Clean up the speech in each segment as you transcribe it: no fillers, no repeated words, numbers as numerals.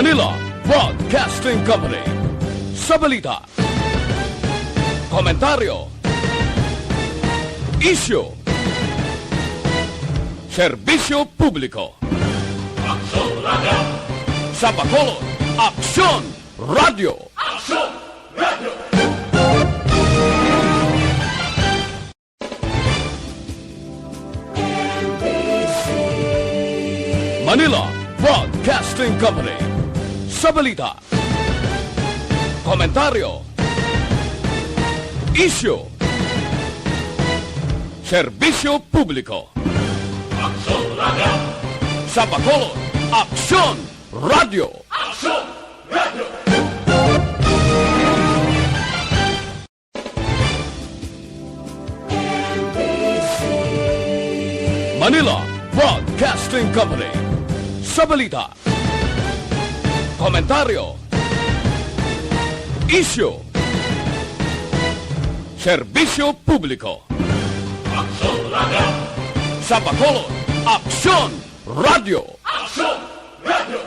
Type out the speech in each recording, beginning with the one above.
Manila Broadcasting Company. Sa balita, komentaryo, isyu, serbisyo publiko. Aksyon Radio! Sa Bacolod, Aksyon Radio! Aksyon Radio! Manila Broadcasting Company. Sa balita, komentaryo, isyu, serbisyo publiko. Aksyon Radio! Sa Bacolod, Aksyon Radio! Aksyon Radio! Manila Broadcasting Company. Sa balita, komentaryo, isyu, serbisyo publiko. Aksyon Radio! Sa Bacolod, Aksyon Radio! Aksyon Radio!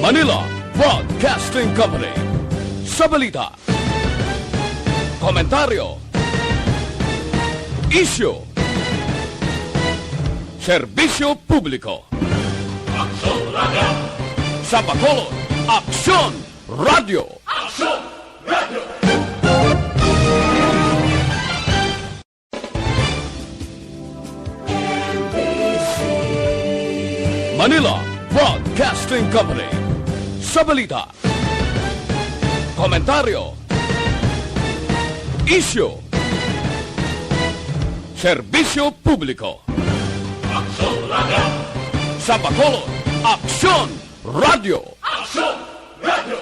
Manila Broadcasting Company. Sa balita, komentaryo, isyu, serbisyo publiko. Aksyon Radio! Sa Bacolod, Aksyon Radio! Aksyon Radio! Manila Broadcasting Company. Sa balita, komentaryo, isyu, serbisyo publiko. Aksyon Radio! Sa Bacolod, Aksyon Radio! Aksyon Radio!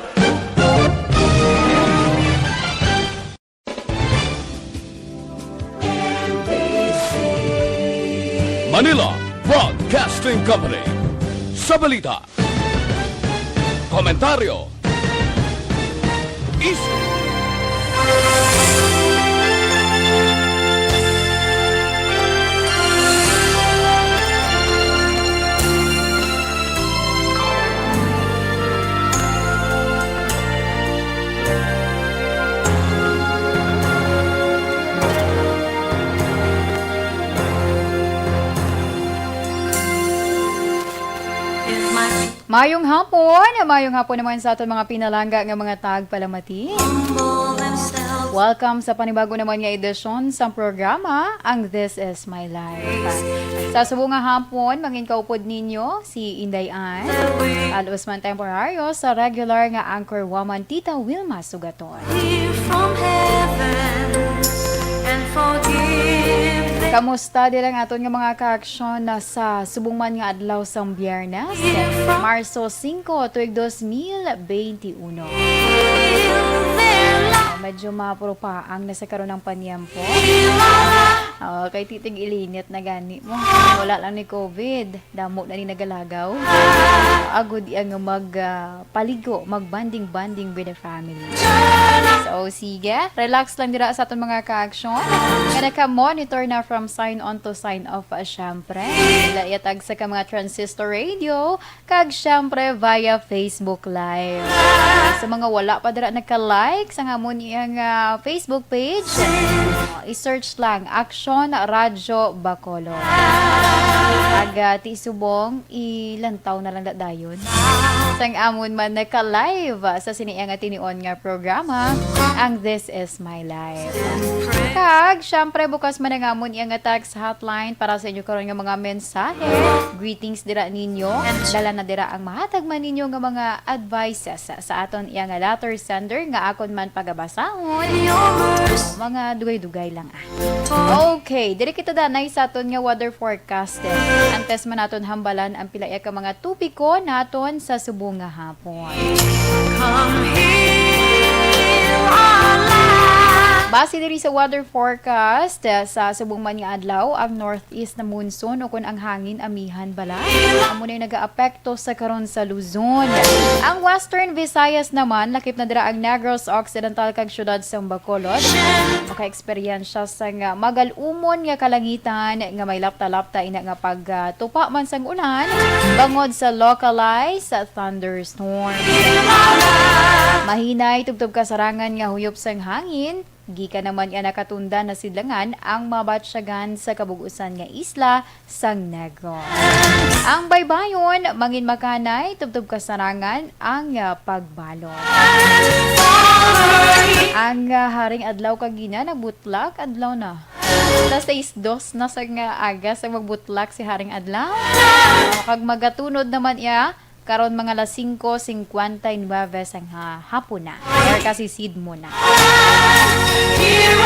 Manila Broadcasting Company. Sa balita, komentaryo, isyu. Mayong hapon naman sa aton mga pinalangga nga mga tagpalamati. Welcome sa panibago naman nga edisyon sa programa, ang This Is My Life. Sa subong nga hapon, mangin kaupod ninyo si Inday Ann, alos man temporaryo sa regular nga anchor woman Tita Wilma Sugaton. Kamusta din ang aton nga mga kaaksyon na sa subong man nga adlaw sang Biyernes, Marso 5, tuig 2021. Medyo mapuro pa ang nasa karon ng panyampo. Kay titig ilinit na gani mo. Wala lang ni COVID. Damo na ni nagalagaw. Agod ang magpaligo, magbanding-banding with the family. So, sige. Relax lang dira sa aton mga ka-aksyon. Kaya naka-monitor na from sign on to sign off, syempre. Ilayatag sa mga transistor radio, kag syempre via Facebook Live. Sa mga wala pa dira nagka-like sa ngamon iyang Facebook page, i-search lang Aksyon Radio Bacolod. Aga ti subong ilantaw na lang dayon. Sang amon man naka-live sa siniang atinion nga programa, ang This Is My Life. Kag syempre bukas man ang amon iyang text hotline para sa inyo karon nga mga mensahe, greetings dira ninyo, dala na dira ang mahatag man ninyo nga mga advices sa aton iyang letter sender nga akon man pagabasahon. Mga dugay-dugay lang Okay, diri kita danay sa aton nga weather forecast. Antes man naton hambalan ang pilaya ka mga tupiko naton sa subong nga hapon. Base diri sa weather forecast sa subong man nga adlaw, ang northeast na monsoon o kun ang hangin amihan bala amo na nagaapekto sa karon sa Luzon. Ang Western Visayas naman lakip na dira ang Negros Occidental kag syudad sa Bacolod. Maka-eksperyensya sa nga magalumon nga kalangitan nga may lapta-lapta ina nga pagtupa man sang ulan bangod sa localized thunderstorm. Mahinay tubtob kasarangan nga huyop sang hangin. Gika naman nga nakatunda na sidlangan ang mabatsyagan sa kabugusan nga isla sang Negros. Ang baybayon, mangin makanay, tubtob kasarangan ang pagbalot. Ang haring adlaw kagina nagbutlak adlaw na. Sa 6-2 na sa nga aga sa magbutlak si haring adlaw. Kag magatunod naman iya karon mga alas 5:59 sang hapon na. Kaya kasi seed mo na.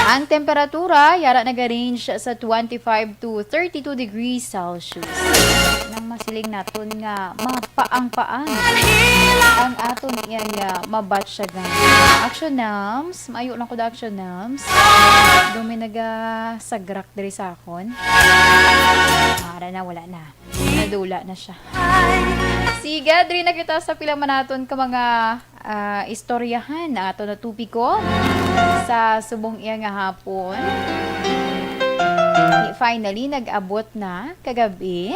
Ang temperatura yara nag-range sa 25 to 32 degrees Celsius. Nang masiling naton nga mapaang-paang ang aton iya nga mabatsyagan. Action nams, maayo lang ko da action nams. Dumi nagasagrak diri sa akon. Ara na wala na. Nadula na siya. Sige, diri na kita sa pila manaton ka mga istoryahan na ato na tupiko sa subong iya nga hapon. Finally, nag-abot na kagabi.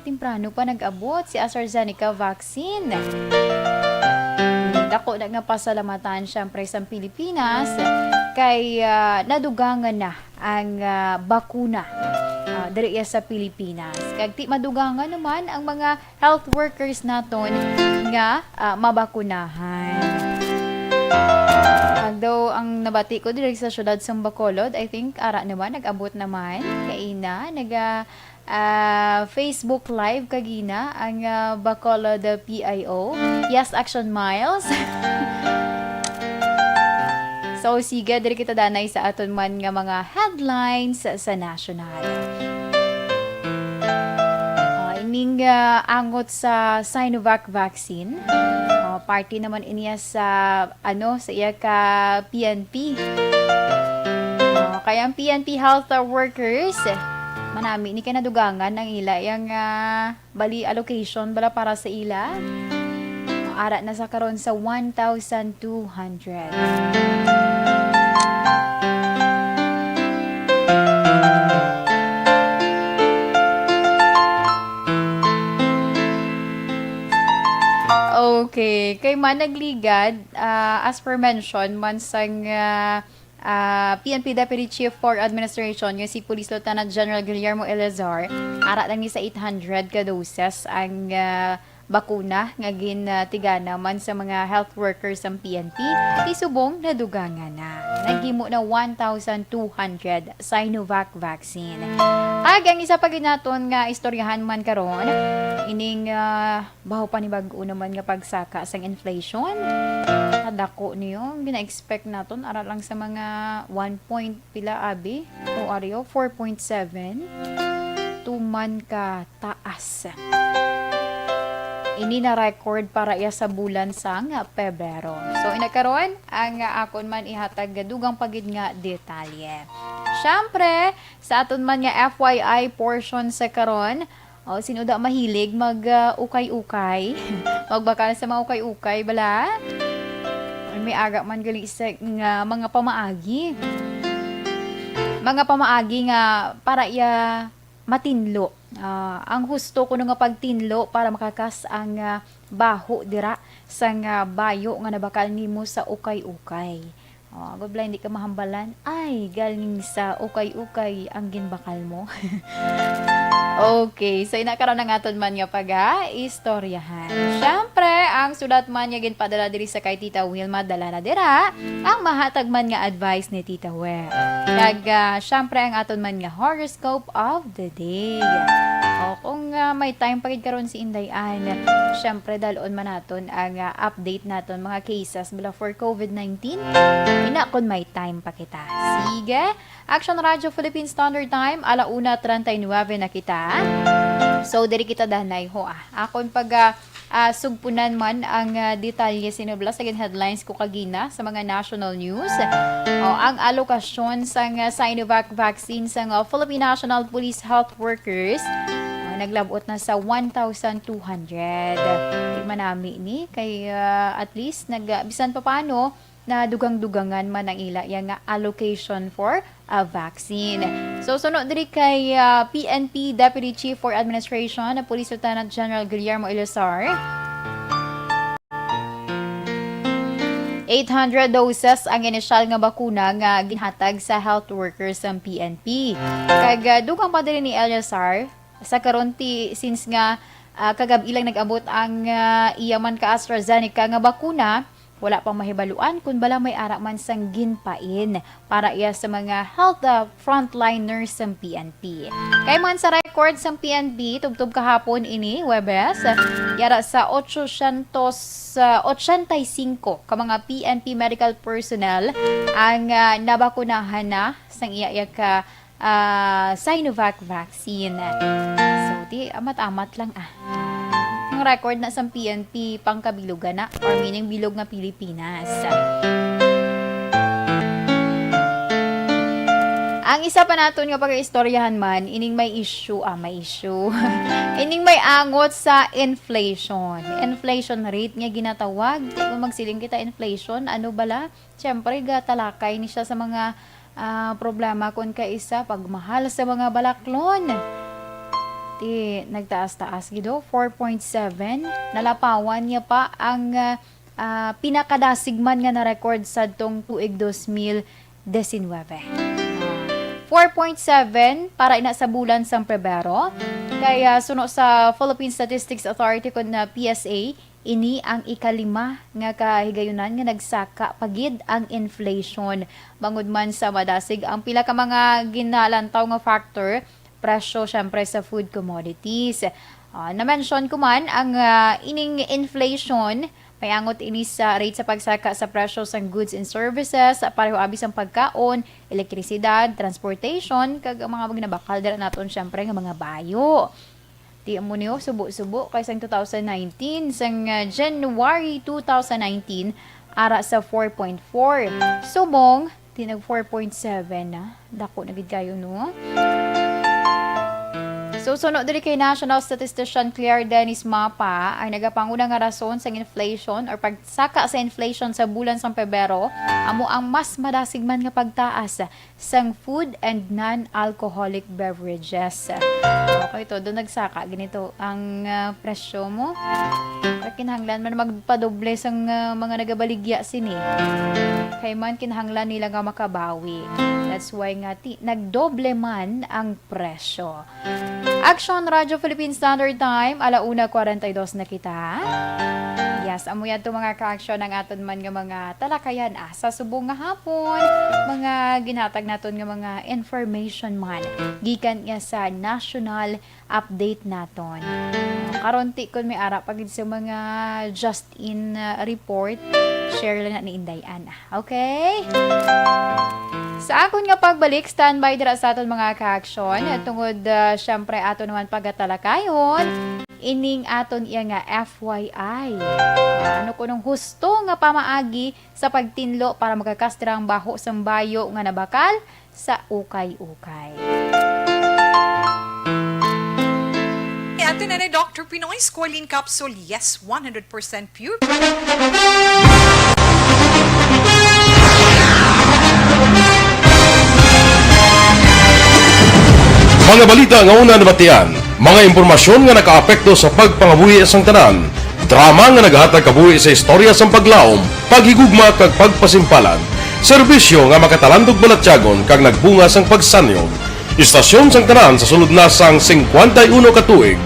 Timprano pa nag-abot si AstraZeneca vaccine. Dako na nga pasalamatan syempre sa Pilipinas kay nadugangan na ang bakuna diri sa Pilipinas. Kag ti madugangan naman ang mga health workers naton nga mabakunahan. Daw ang nabati ko diri sa syudad sa Bacolod, I think ara naman nag-abot naman kay ina Facebook live kagina ang Bacolod PIO. Yes Action Miles. So sige diri kita danay sa aton man nga mga headlines sa national. Ining angot sa Sinovac vaccine. Party naman iniya sa sa iya ka PNP. Kaya ang PNP health workers manami ni kanadugangan ng ila yang bali allocation bala para sa ila. Ara na sa karon sa 1,200. Okay, kay managligad as per mention man sang PNP Deputy Chief for Administration yung si Police Lieutenant General Guillermo Eleazar ara lang ni sa 800 ka doses ang bakuna nga gintigana man sa mga health workers ng PNP isubong nadugangan na nagimo na 1,200 Sinovac vaccine. Ang isa pa ginaton nga istoryahan man karon ining baho pa ni bag-o naman nga pagsaka sang inflation. Kadako niyo gina-expect naton ara lang sa mga 1 point pila abi o aryo 4.7 tuman ka taas. Ini na record para iya sa bulan sang Pebrero. So inakaron ang akon man ihatag dugang pagid nga detalye. Syempre, sa aton man nga FYI portion sa karon, sino da mahilig mag ukay-ukay, magbakal sa mga ukay-ukay bala. May aga man gali sa nga mga pamaagi. Mga pamaagi nga para iya matinlo. Ang husto ko nga pagtinlo para makakas ang baho dira sa bayo nga nabakal nimo sa ukay-ukay. Agad hindi ka mahambalan. Ay, galing sa ukay-ukay ang ginbakal mo. Okay, so inakaroon na aton man nga istoryahan. Syempre, ang sulat man nga ginpadala diri sa kay Tita Wilma dala na dira ang mahatag man nga advice ni Tita Wer. Kag syempre ang aton man nga horoscope of the day. Kung may time pagid karon si Indayan, syempre dalon man naton ang update naton mga cases bala for COVID-19. Ina kun may time pa kita. Sige. Action Radio Philippine Standard Time, 1:39 na kita. So, diri kita danay ho. Akon pag sugpunan man ang detalye sinubla sa headlines ko kagina sa mga national news. Ang alokasyon sa Sinovac vaccine sa Philippine National Police health workers naglabot na sa 1,200. Di manami ni kay at least bisan pa paano na dugang-dugangan man ang ila yung allocation for a vaccine. So sunod diri kay PNP Deputy Chief for Administration na Police Lieutenant General Guillermo Ilazar. 800 doses ang inisyal nga bakuna nga ginhatag sa health workers ng PNP. Kag dugang pa diri ni Ilazar sa karonti since nga kagabi lang nag-abot ang iyaman ka AstraZeneca nga bakuna, wala pang mahibaluan kung bala may ara man sang ginpain para iya sa mga health frontliners ng PNP. Kay man sa record sa PNP, tubtub kahapon ini, Webes, yara sa 885 ka mga PNP medical personnel ang nabakunahan na sang iya ka Sinovac vaccine. So, di amat-amat lang ang record na sa PNP pangkabilugan na or meaning bilog nga Pilipinas. Ang isa pa naton nga pag-istoryahan man, ining may issue. Ining may angot sa inflation. Inflation rate nga ginatawag. Di mo magsiling kita inflation. Ano bala? Siyempre, talakay ni siya sa mga problema kung kaisa pagmahal sa mga balaklon. Nagtaas-taas gido 4.7, nalapawan niya pa ang pinakadasigman nga na record sa tong tuig 2019. 4.7 para ina sa bulan sa Pebrero. Kaya suno sa Philippine Statistics Authority kun na PSA, ini ang ikalima nga kahigayunan nga nagsaka pagid ang inflation. Bangod man sa madasig ang pila ka mga ginalantaw nga factor, presyo syempre sa food commodities. Na-mention ko man ang ining inflation, may angot ini sa rate sa pagsaka sa presyo sa goods and services, pareho abis ang pagkaon, elektrisidad, transportation, kag mga ginabakal dira naton syempre nga mga bayo. Di mo niyo subo-subo kay sang 2019 sang January 2019 ara sa 4.4. Subong tinag 4.7 na. Dako na gid kayo no. So, sunod diri kay National Statistician Claire Dennis Mapa ay nagapanguna nga rason sa inflation or pagsaka sa inflation sa bulan sa Pebrero, amo ang mas madasigman nga pagtaas sang food and non-alcoholic beverages. Okay, to doon nagsaka ganito ang presyo mo. Kinahanglan man magpadoble sang mga nagabaligya sini. Kay man kinahanglan nila nga makabawi. That's why nga nagdoble man ang presyo. Action Radio Philippine Standard Time, 1:42 na kita. Yes, amo yan to mga ka-action ng aton man nga mga talakayan sa subong nga hapon, mga ginhatag naton nga mga information man gikan nga sa national update naton. Karonti kun may ara pagid sa mga just in report, share lang na ni Indayan. Okay? Sa akon nga pagbalik, standby dira sa aton mga ka-action. Tungod syempre ato naman pagatalakayon, ining aton iya nga FYI. Ano ko nung husto nga pamaagi sa pagtinlo para magakastirang baho sang bayo nga nabakal sa ukay-ukay. Atin na ni Dr. Pinoy Squalene Capsule. Yes, 100% pure. Mga balita nga una nabatian, mga impormasyon nga nakaapekto sa pagpangabuhi sang tanan, drama nga naghatag kabuhi sa istorya sang paglaom, paghigugma kag pagpasimpalan, serbisyo nga makatalandog balatyagon kag nagbunga sang pagsanyo, istasyon sang tanan sa sulod na sang 51 ka tuig,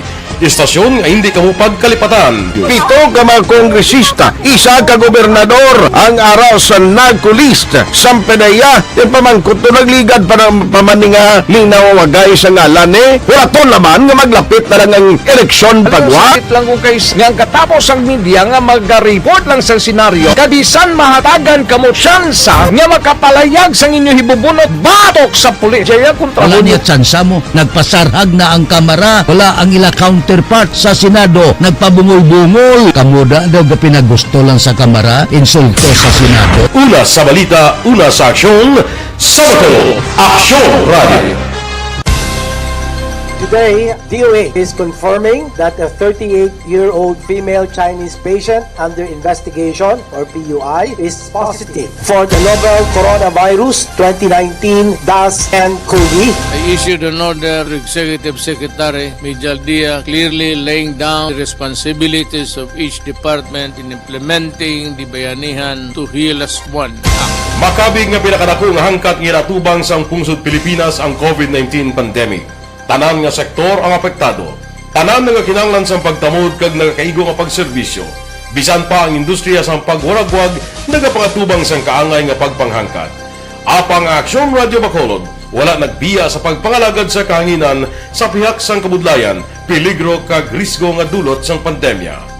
istasyon nga hindi kamupag kalipatan. 7 ka mga kongresista, 1 ka gobernador ang araw sa nagkulist sa pedaya yung pamangkot to nagligad para pamaninga linaw wagay sa ngalan wala to naman nga maglapit na lang ang eleksyon pagwa lang kung guys nga katapos ang media nga mag-report lang sa senaryo kadisan mahatagan kamo tsansa nga makapalayag sa inyo hibubunot batok sa pulis kaya kontra Wala niya tsansa mo, nagpasarhag na ang kamera, wala ang ilakaw counterpart sa Senado nagpabungol-bungol. Kamuda daw ga pinagusto lang sa Kamara, insulto sa Senado. Una sa balita, una sa aksyon, Sabado, Aksyon Radio. Today, DOA is confirming that a 38-year-old female Chinese patient under investigation, or PUI, is positive for the novel coronavirus 2019 DAS-CoV. I issued an order to Executive Secretary Major Dia clearly laying down the responsibilities of each department in implementing the Bayanihan to Heal as One Act. Makabig nga pinakadako nga hangkat nga natubang sang pungsod Pilipinas ang COVID-19 pandemic. Tanan nga sektor ang apektado. Tanan nga kinahanglan sang pagtamod kag nagakaigo nga pagserbisyo. Bisan pa ang industriya sang pagwaragwag nagapangatubang sang kaangay nga pagpanghangkat. Apang Aksyon Radio Bacolod wala nagbiya sa pagpangalagad sa kahanginan sa pihak sang kabudlayan, peligro kag risgo nga dulot sang pandemya.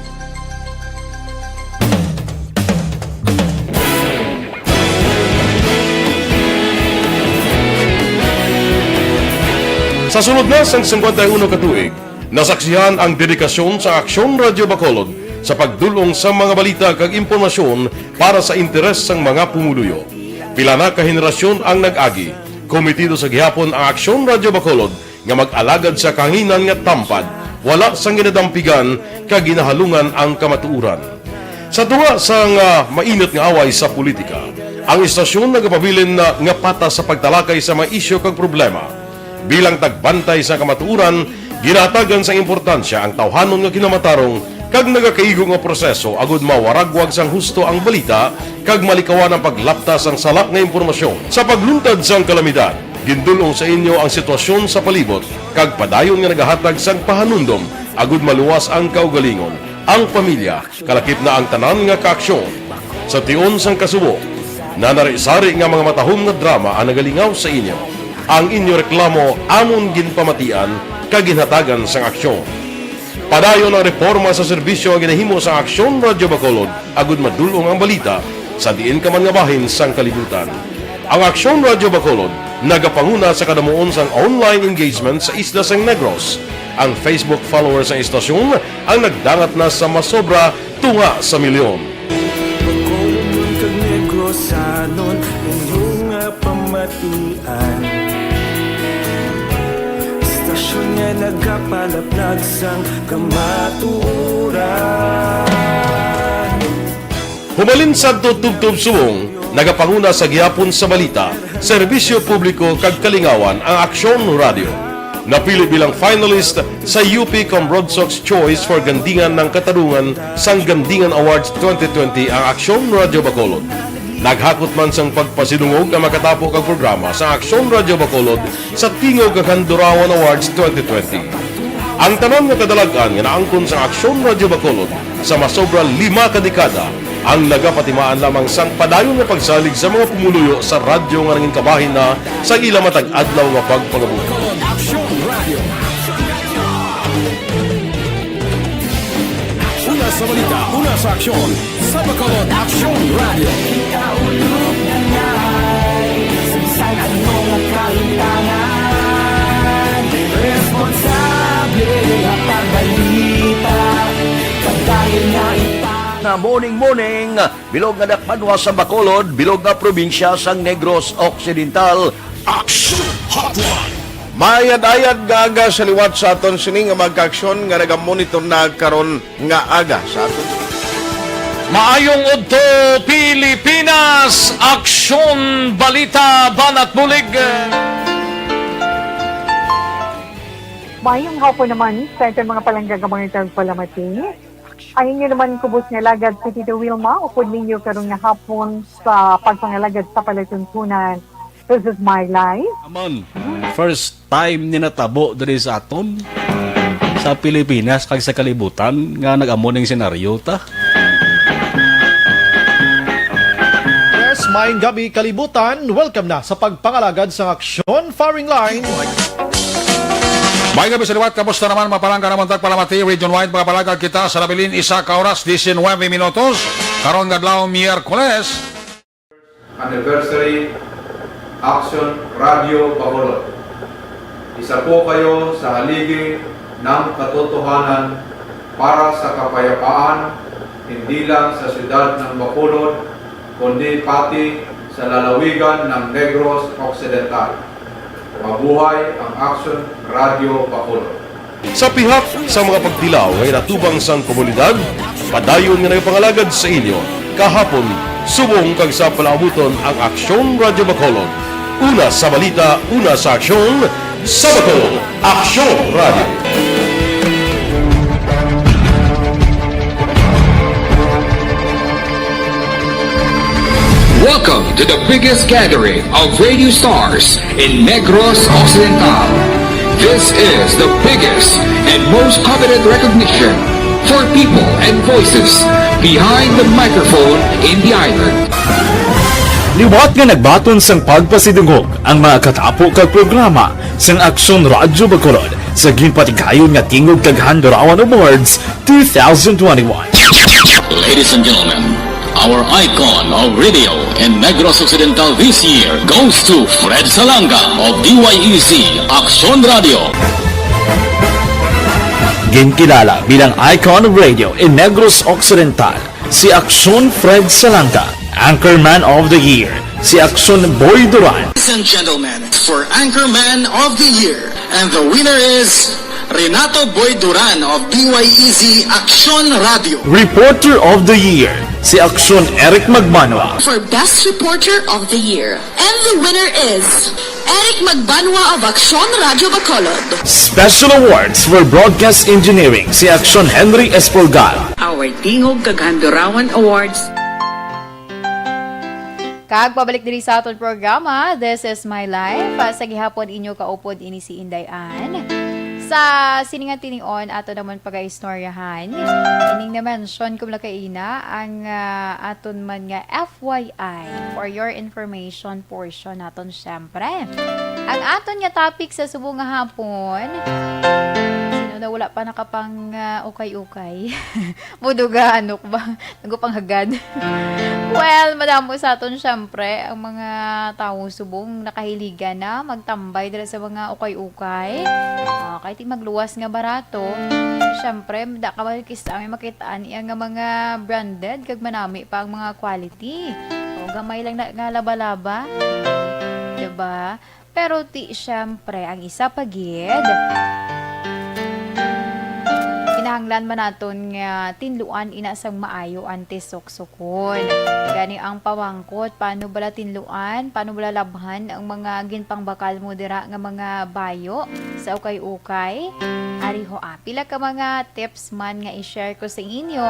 Sa sunod na sang 51 katuig, nasaksihan ang dedikasyon sa Aksyon Radio Bacolod sa pagdulong sa mga balita kag impormasyon para sa interes sang mga pumuluyo. Pila na ka henerasyon ang nag-agi, komitido sa gihapon ang Aksyon Radio Bacolod nga mag-alagad sa kahanginan nga tampad, wala sang ginadampigan kag ginahalungan ang kamatuuran. Sa tunga sang mainit nga away sa politika, ang istasyon nagapabilin na nga patas sa pagtalakay sa mga isyu kag problema. Bilang tagbantay sa kamatuuran, ginatagan sa importansya ang tawhanon nga kinamatarong kag nagakaigo nga proseso agud mawaragwag sang husto ang balita kag malikawan ang paglaptas ang salak nga impormasyon. Sa pagluntad sang kalamidad, gindulong sa inyo ang sitwasyon sa palibot kag padayon nga nagahatag sang pahanundom agud maluwas ang kaugalingon, ang pamilya, kalakip na ang tanan nga kaaksyon. Sa tion sang kasubo, nanari-sari nga mga matahom nga drama ang nagalingaw sa inyo. Ang inyo reklamo amon ginpamatian kag ginhatagan sang aksyon. Padayon ang reforma sa serbisyo nga ginahimo sa Aksyon Radio Bacolod agud madulong ang balita sa diin ka man nga bahin sang kalibutan. Ang Aksyon Radio Bacolod nagapanguna sa kadamuon sang online engagement sa isla sang Negros. Ang Facebook followers sa istasyon ang nagdangat na sa masobra tunga sa milyon. Bacolod kag Negros sanon inyong pamatian. Istasyon nga nagapalaplag sang kamaturan. Humalin sa tutubtub subong, nagapanguna sa gihapon sa balita, serbisyo publiko kag kalingawan ang Aksyon Radio. Napili bilang finalist sa UP Broadsox Choice for Gandingan ng Katarungan sang Gandingan Awards 2020 ang Aksyon Radio Bacolod. Naghakot man sang pagpasidungog ang makatapo kag programa sa Aksyon Radio Bacolod sa Tingog kag Handurawan Awards 2020. Ang tanan nga kadalagan nga naangkon sa Aksyon Radio Bacolod sa masobra 5 ka dekada ang nagapatimaan lamang sang padayon nga pagsalig sa mga pumuluyo sa radyo nga nangin kabahin na sa ila matag adlaw nga pagpangabuhi. Una sa balita, una sa aksyon, sa Bacolod Aksyon Radio. Kaulog na ngay, sagsag ang mga kalintangan. Responsable ang pagbalita, pagdayon na Na morning, bilog nga dakpanwa sa Bacolod, bilog nga probinsya sang Negros Occidental. Aksyon Hotline. Mayad-ayad nga aga sa liwat sa aton sining nga magkaaksyon nga nagamonitor na karon nga aga sa aton. Maayong udto Pilipinas, Aksyon Balita Banat Bulig. Mayong hapon naman sa itong mga palanggagamangan itong palamati. Ang inyo naman kubos nga lagad si Tito Wilma, upod ninyo karong nga hapon sa pagpangalagad sa palatuntunan. This is my life. Amon, first time ni natabo diri sa aton sa Pilipinas kag sa kalibutan nga nag-amo ning senaryo ta. Yes, maayong gabi kalibutan. Welcome na sa pagpangalagad sa Aksyon Firing Line. May gabi sa liwat, kamusta naman mapalangga naman tagpalamati, region-wide mga palagad kita sa Labilin, isa ka oras, 19 minutos, karon gadlaw Miyerkules. Anniversary Aksyon Radio Bacolod. Isa po kayo sa haligi ng katotohanan para sa kapayapaan hindi lang sa siyudad ng Bacolod kundi pati sa lalawigan ng Negros Occidental. Mabuhay ang Action Radio Bacolod. Sa pihak sa mga pagdilaw ay natubang sang komunidad, padayon nga nagpangalagad sa inyo. Kahapon, subong kag sa palaabuton ang Aksyon Radio Bacolod. Una sa balita, una sa aksyon, sa Bacolod, Aksyon Radio. Welcome to the biggest gathering of radio stars in Negros Occidental. This is the biggest and most coveted recognition for people and voices behind the microphone in the island. Liwat nga nagbaton sang pagpasidungog ang mga katapo kag programa sang Aksyon Radyo Bacolod sa ginpatigayon nga Tingog kag Handurawan Awards 2021. Ladies and gentlemen, our icon of radio in Negros Occidental this year goes to Fred Salanga of DYEC Aksyon Radio. Ginkilala bilang icon of radio in Negros Occidental, si Aksyon Fred Salanga. Anchorman of the Year, si Aksyon Boy Duran. Ladies and gentlemen, for Anchorman of the Year, and the winner is Renato Boy Duran of DYEC Aksyon Radio. Reporter of the Year, si Aksyon Eric Magbanwa. For Best Reporter of the Year, and the winner is Eric Magbanwa of Aksyon Radio Bacolod. Special Awards for Broadcast Engineering, si Aksyon Henry Espolgal. Our Tingog kag Handurawan Awards. Kag pabalik diri sa aton programa, This is My Life. Sa gihapon inyo kaupod ini si Inday Ann. Sa siningan tinion ato naman pag-istoryahan. Ining na-mention ko kaina ang aton man nga FYI for your information portion naton syempre. Ang aton nga topic sa subong nga hapon, sino na wala pa nakapang ukay-ukay. Muduga ano ba? Nagupanghagad. Well, madamo sa aton syempre ang mga tao subong nakahiligan na magtambay dira sa mga ukay-ukay. Kahit magluwas nga barato, syempre da ka makikita may makitaan iya nga mga branded kag manami pa ang mga quality. O gamay lang na nga laba-laba. Diba? Pero syempre ang isa pagid kinahanglan man naton nga tinluan inasang maayo antes soksokon. Gani ang pawangkot, paano bala tinluan, paano bala labhan ang mga ginpangbakal mo dira nga mga bayo sa ukay-ukay. Ariho pila ka mga tips man nga i-share ko sa inyo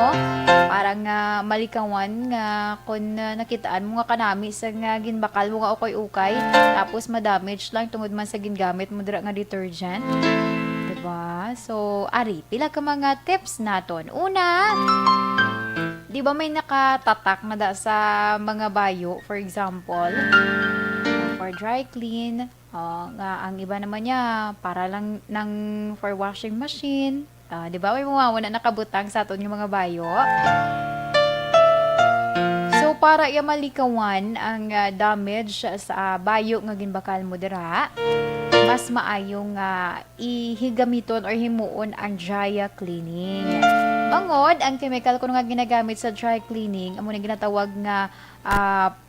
para nga malikawan nga kung nakitaan mo nga kanami sa nga ginbakal mo nga ukay-ukay tapos ma-damage lang tungod man sa gingamit mo dira nga detergent. Diba? So, pila ka mga tips naton. Una, di ba may nakatatak na da sa mga bayo, for example, for dry clean, nga ang iba naman niya, para lang for washing machine. Di ba may mga nakabutang sa aton yung mga bayo. So, para malikawan ang damage sa bayo nga ginbakal mo dira, mas maayong ihigamiton or himuon ang dry cleaning. Bangod, ang chemical ko nga ginagamit sa dry cleaning, amo na ginatawag nga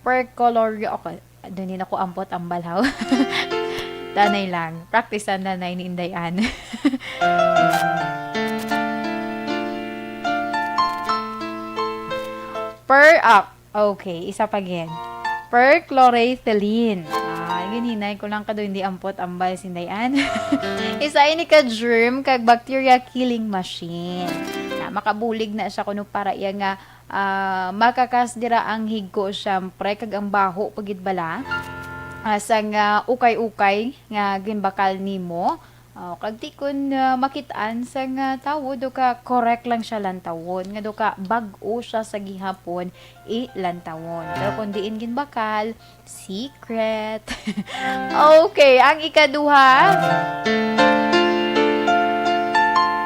perchlorate. Okay, doon ako ampot ang balhaw. Danay lang. Practice ang danay ni Indayan. Okay, isa pa again. Perchlorethylene. Gininay ko lang kado hindi ampot ambal sindayan. Isa ini ka germ kag bacteria killing machine. Makabulig na siya kuno para iya nga makakas dira ang higko syempre kag ang baho pagid bala. Sa nga ukay-ukay nga ginbakal nimo. Kag di kun makitaan sa nga tawo do ka correct lang siya lantawon nga do ka bag-o siya sa gihapon lantawon. Pero kun diin ginbakal secret. Okay, ang ikaduha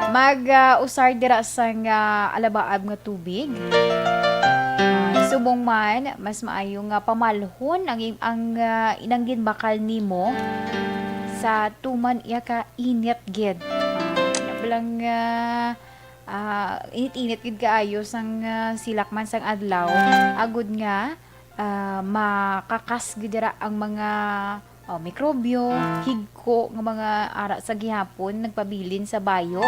mag-usar dira sa nga alabaab nga tubig. Subong man mas maayo nga pamalhon ang inanggin bakal nimo sa tuman iya ka init gid. Bilang init-init gid kaayo sang silakman sang adlaw. Agud nga makakas gid dira ang mga mikrobyo, higko nga mga ara sa gihapon nagpabilin sa bayo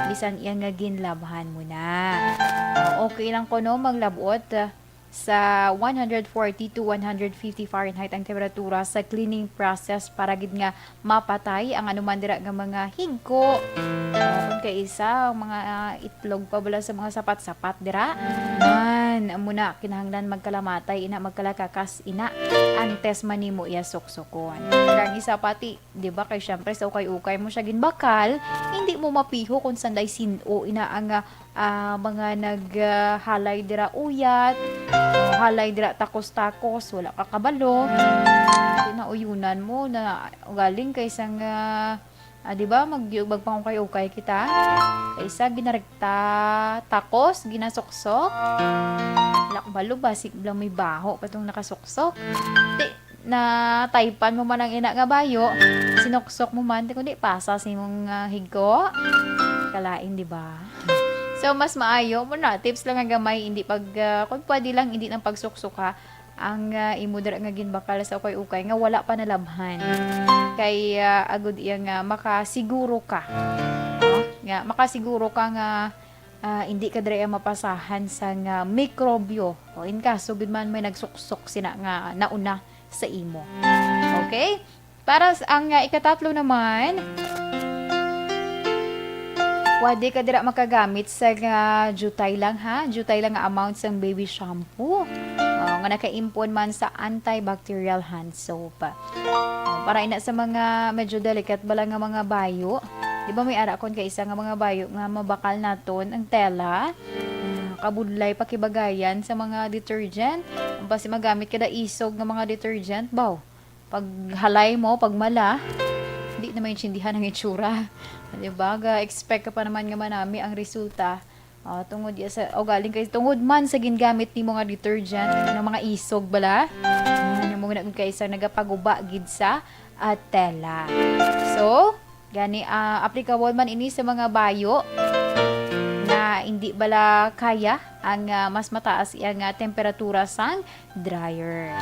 bisan iya nga ginlabhan mo na. Okay lang ko no maglabot sa 140 to 150 Fahrenheit ang temperatura sa cleaning process para gid nga mapatay ang anuman dira nga mga higko. Kung kaisa mga itlog pa bala sa mga sapat-sapat dira man muna kinahanglan magkalamatay ina magkalakakas ina antes manimo iya suksukon. Kang isa pati, di ba kay syempre sa ukay-ukay mo siya ginbakal, hindi mo mapiho kung sanday sino ina ang mga naghalay dira uyat, halay dira takos-takos, wala ka kabalo. Nauyunan mo na galing kay isang di ba magpangukay-ukay kita kaysa ginarekta takos ginasuksok lakbalo basik lang may baho katong nakasuksok di na taypan mo man ang ina nga bayo sinuksok mo man kundi pasa sa imong higko kalain di ba. So mas maayo mo na tips lang nga gamay hindi pag kung pwede lang hindi nang pagsuksuka ang imo dira nga ginbakal sa ukay-ukay nga wala pa nalabhan kay agud iya nga makasiguro ka nga makasiguro ka nga hindi ka dira mapasahan sa nga mikrobyo o in kaso gud man may nagsuksok sina nga nauna sa imo. Okay, para ang ikatatlo naman pwede ka dira makagamit sa jutay lang ha. Jutay lang nga amount sa baby shampoo. Nga naka-impon man sa antibacterial hand soap. Para ina sa mga medyo delicate bala nga mga bayo. Di ba may ara kon kay isa nga mga bayo nga mabakal naton ang tela. Kabudlay pakibagayan sa mga detergent. Basi magamit kada isog nga mga detergent baw. Pag halay mo, pag mala, hindi na maintindihan ang itsura. Diba? Expect ka pa naman nga manami ang resulta. Tungod sa galing kay tungod man sa gingamit ni mga detergent ng mga isog bala. Mo na kay isa nagapaguba gid sa tela. So, gani applicable man ini sa mga bayo na hindi bala kaya ang mas mataas iyang temperatura sang dryer.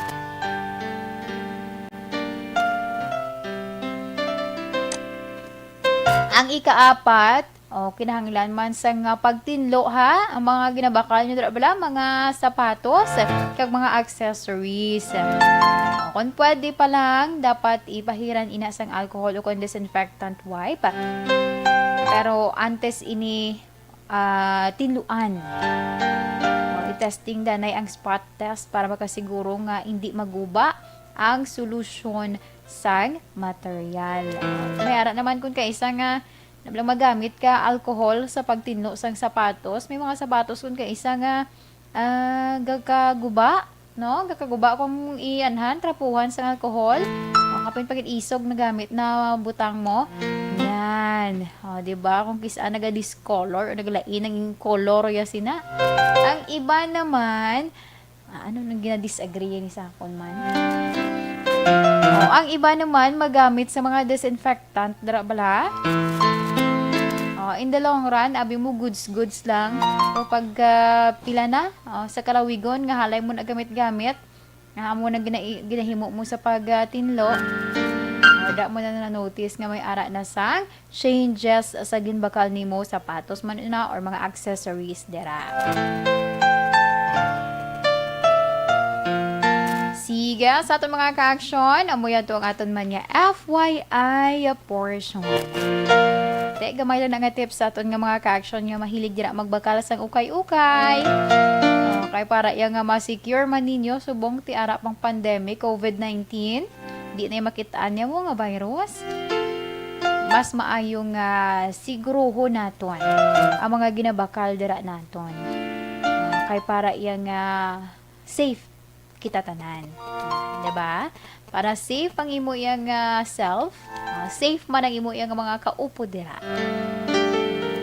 Ang ikaapat, kinahanglan man sa pagtinlo ha, ang mga ginabakal nyo dira bala, mga sapatos, kag mga accessories. Kung pwede pa lang, dapat ipahiran ina sang alcohol o kung disinfectant wipe. Pero antes ini tinluan. I-testing danay ang spot test para makasiguro nga hindi maguba ang solusyon sang material. May ara naman kung kaisa nga nablang magamit ka alcohol sa pagtinlo sang sapatos, may mga sapatos kung kaisa nga gakaguba, no? Gakaguba kung ianhan, trapuhan sang alcohol. Kapin pagit isog na gamit na butang mo. Yan. Di ba? Kung kisa naga-discolor o naglain ang color yasina. Ang iba naman, ano nang gina-disagree ni sakon man? Ang iba naman magamit sa mga disinfectant dara bala. In the long run, abi mo goods lang. O pag pila na sa kalawigon nga halay mo na gamit-gamit, mo na ginahimo mo sa pagtinlo. Da mo na notice nga may ara na sang changes sa ginbakal nimo sapatos man na or mga accessories dira. Siga sa aton mga ka-action, amoy ato ang aton man nga FYI portion. Te, gamay lang nga tips sa aton nga mga ka-action nga mahilig dira magbakal sang ukay-ukay. Kay para iya nga ma-secure man ninyo subong ti ara pang pandemic COVID-19. Di na makitaan niya mo nga virus. Mas maayo nga siguruho naton ang mga ginabakal dira naton. Kay para iya nga safe kita tanan. Diba? Para safe ang imo iyang self, safe man ang imo iyang mga kaupo dira.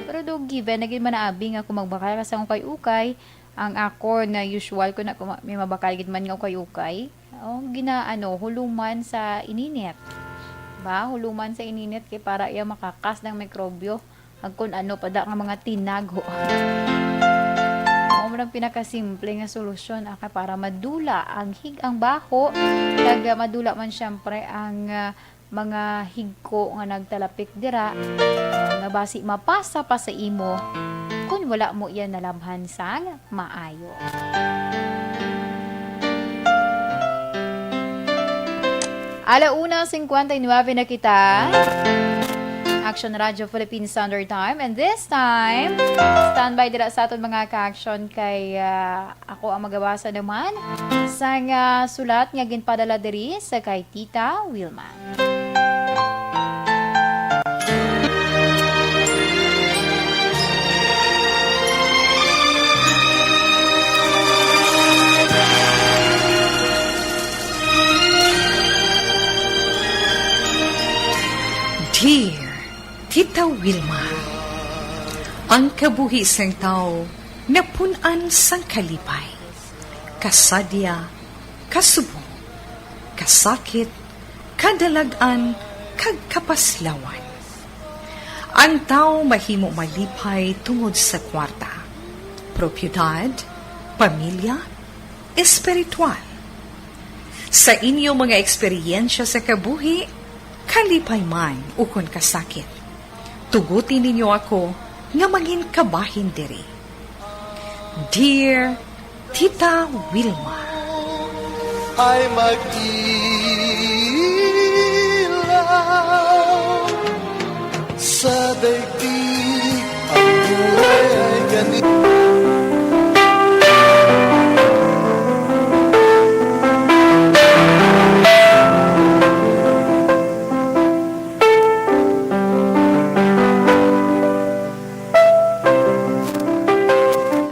Pero do given naging manaabi nga kung magbakal ka sa ukay-ukay, ang ako na usual ko na may mabakal gid man nga ukay-ukay, huluman sa ininit. Ba? Huluman sa ininit kay para iya makakas ng mikrobyo Agkon ano pada nga mga tinago. Mao man ang pinakasimple nga solusyon para madula ang higang baho kag madula man syempre ang mga higko nga nagtalapik dira nga basi mapasa pa sa imo kung wala mo yan nalabhan sang maayo. Alauna 59 na kita. Action Radio Philippine Standard Time. And this time, standby dira sa aton mga ka-action kay ako ang magabasa naman sa sulat nga ginpadala diri sa kay Tita Wilma. Dear Tita Wilma, ang kabuhi sang tao napunan sang kalipay, kasadya, kasubong, kasakit, kadalagan, kag kapaslawan. Ang tao mahimo malipay tungod sa kwarta, propiedad, pamilya, espiritual. Sa inyo mga eksperyensya sa kabuhi, kalipay man ukon kasakit, tugutin ninyo ako nga maging kabahin diri. Dear Tita Wilma, ay mag-ilaw sa daigdig, ang buhay ay ganito.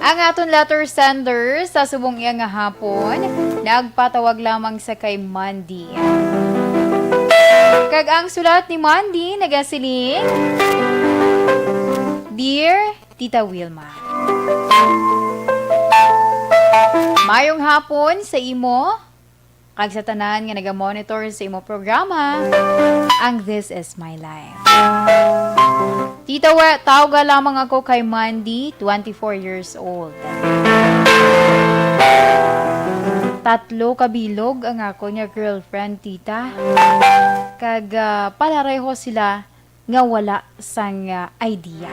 Ang aton letter sender sa subong iya nga hapon, nagpatawag lamang sa kay Mandy. Kag ang sulat ni Mandy nagasiling, Dear Tita Wilma, mayong hapon sa imo, kag sa tanan nga naga-monitor sa imo programa, ang This Is My Life. Tita We, tawga lamang ako kay Mandy, 24 years old. 3 kabilog ang ako niya girlfriend, tita. Kag palareho sila nga wala sang idea.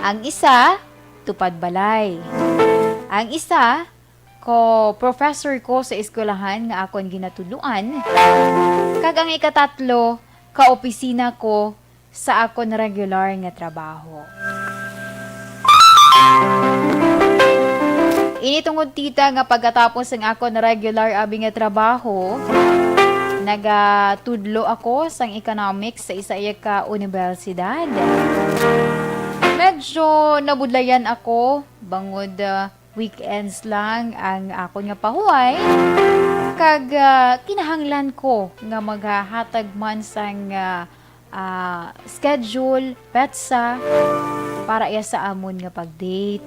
Ang isa, tupad balay. Ang isa, professor ko sa eskwelahan nga akon ginatuluan. Kag ang ikatatlo, ka-opisina ko sa akon regular nga trabaho. Initungod tita nga pagkatapos ang akon regular abi nga trabaho, nagatudlo ako sang economics sa isa ka universidad. Medyo nabudlayan ako bangod weekends lang ang akon nga pahuway. Kag kinahanglan ko nga maghahatag man sang schedule, petsa, para iya sa amon nga pag-date.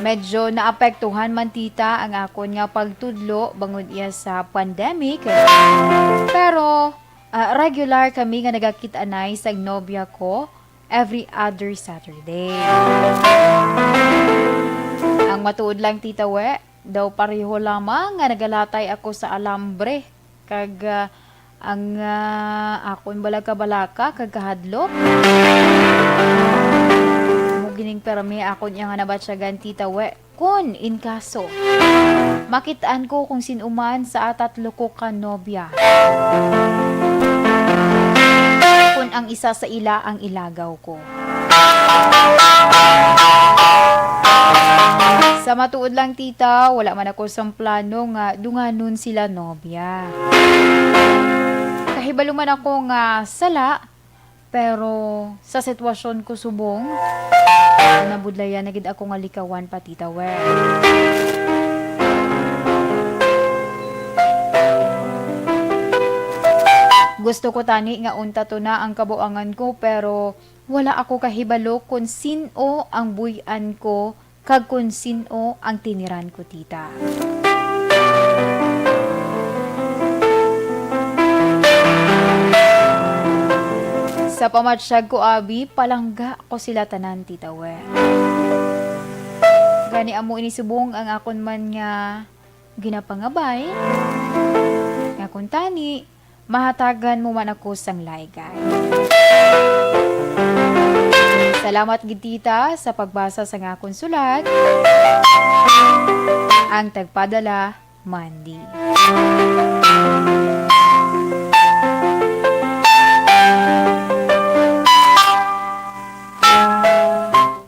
Medyo naapektuhan man tita ang akon nga pagtudlo bangod iya sa pandemic. Pero regular kami nga nagakita-anay sa nobya ko every other Saturday. Ang matuod lang tita We, daw pareho lamang nga nagalatay ako sa alambre kag ang akon balaka kag kahadlok mo gining permi akon nga nabatsyagan tita We kun in kaso makitaan ko kung sinuman sa tatlo ko ka nobya kun ang isa sa ila ang ilagaw ko. Sa matuod lang tita, wala man ako sang plano nga dunganon sila nobya. Kahibalo man ako nga sala, pero sa sitwasyon ko subong, nabudlayan na gid ako nga likawan pa tita We. Gusto ko tani nga unta to na ang kabuangan ko pero wala ako kahibalo kung sino ang buyan ko kag kung sino ang tiniran ko tita. Sa pamatsyag ko, abi, palangga ko sila tanan, titawe. Gani amo inisubong ang akon man nga ginapangabay. Nga kung tani, mahatagan mo man ako sang laygay. Salamat gitita sa pagbasa sa ngakon sulat. Ang tagpadala, Mandy.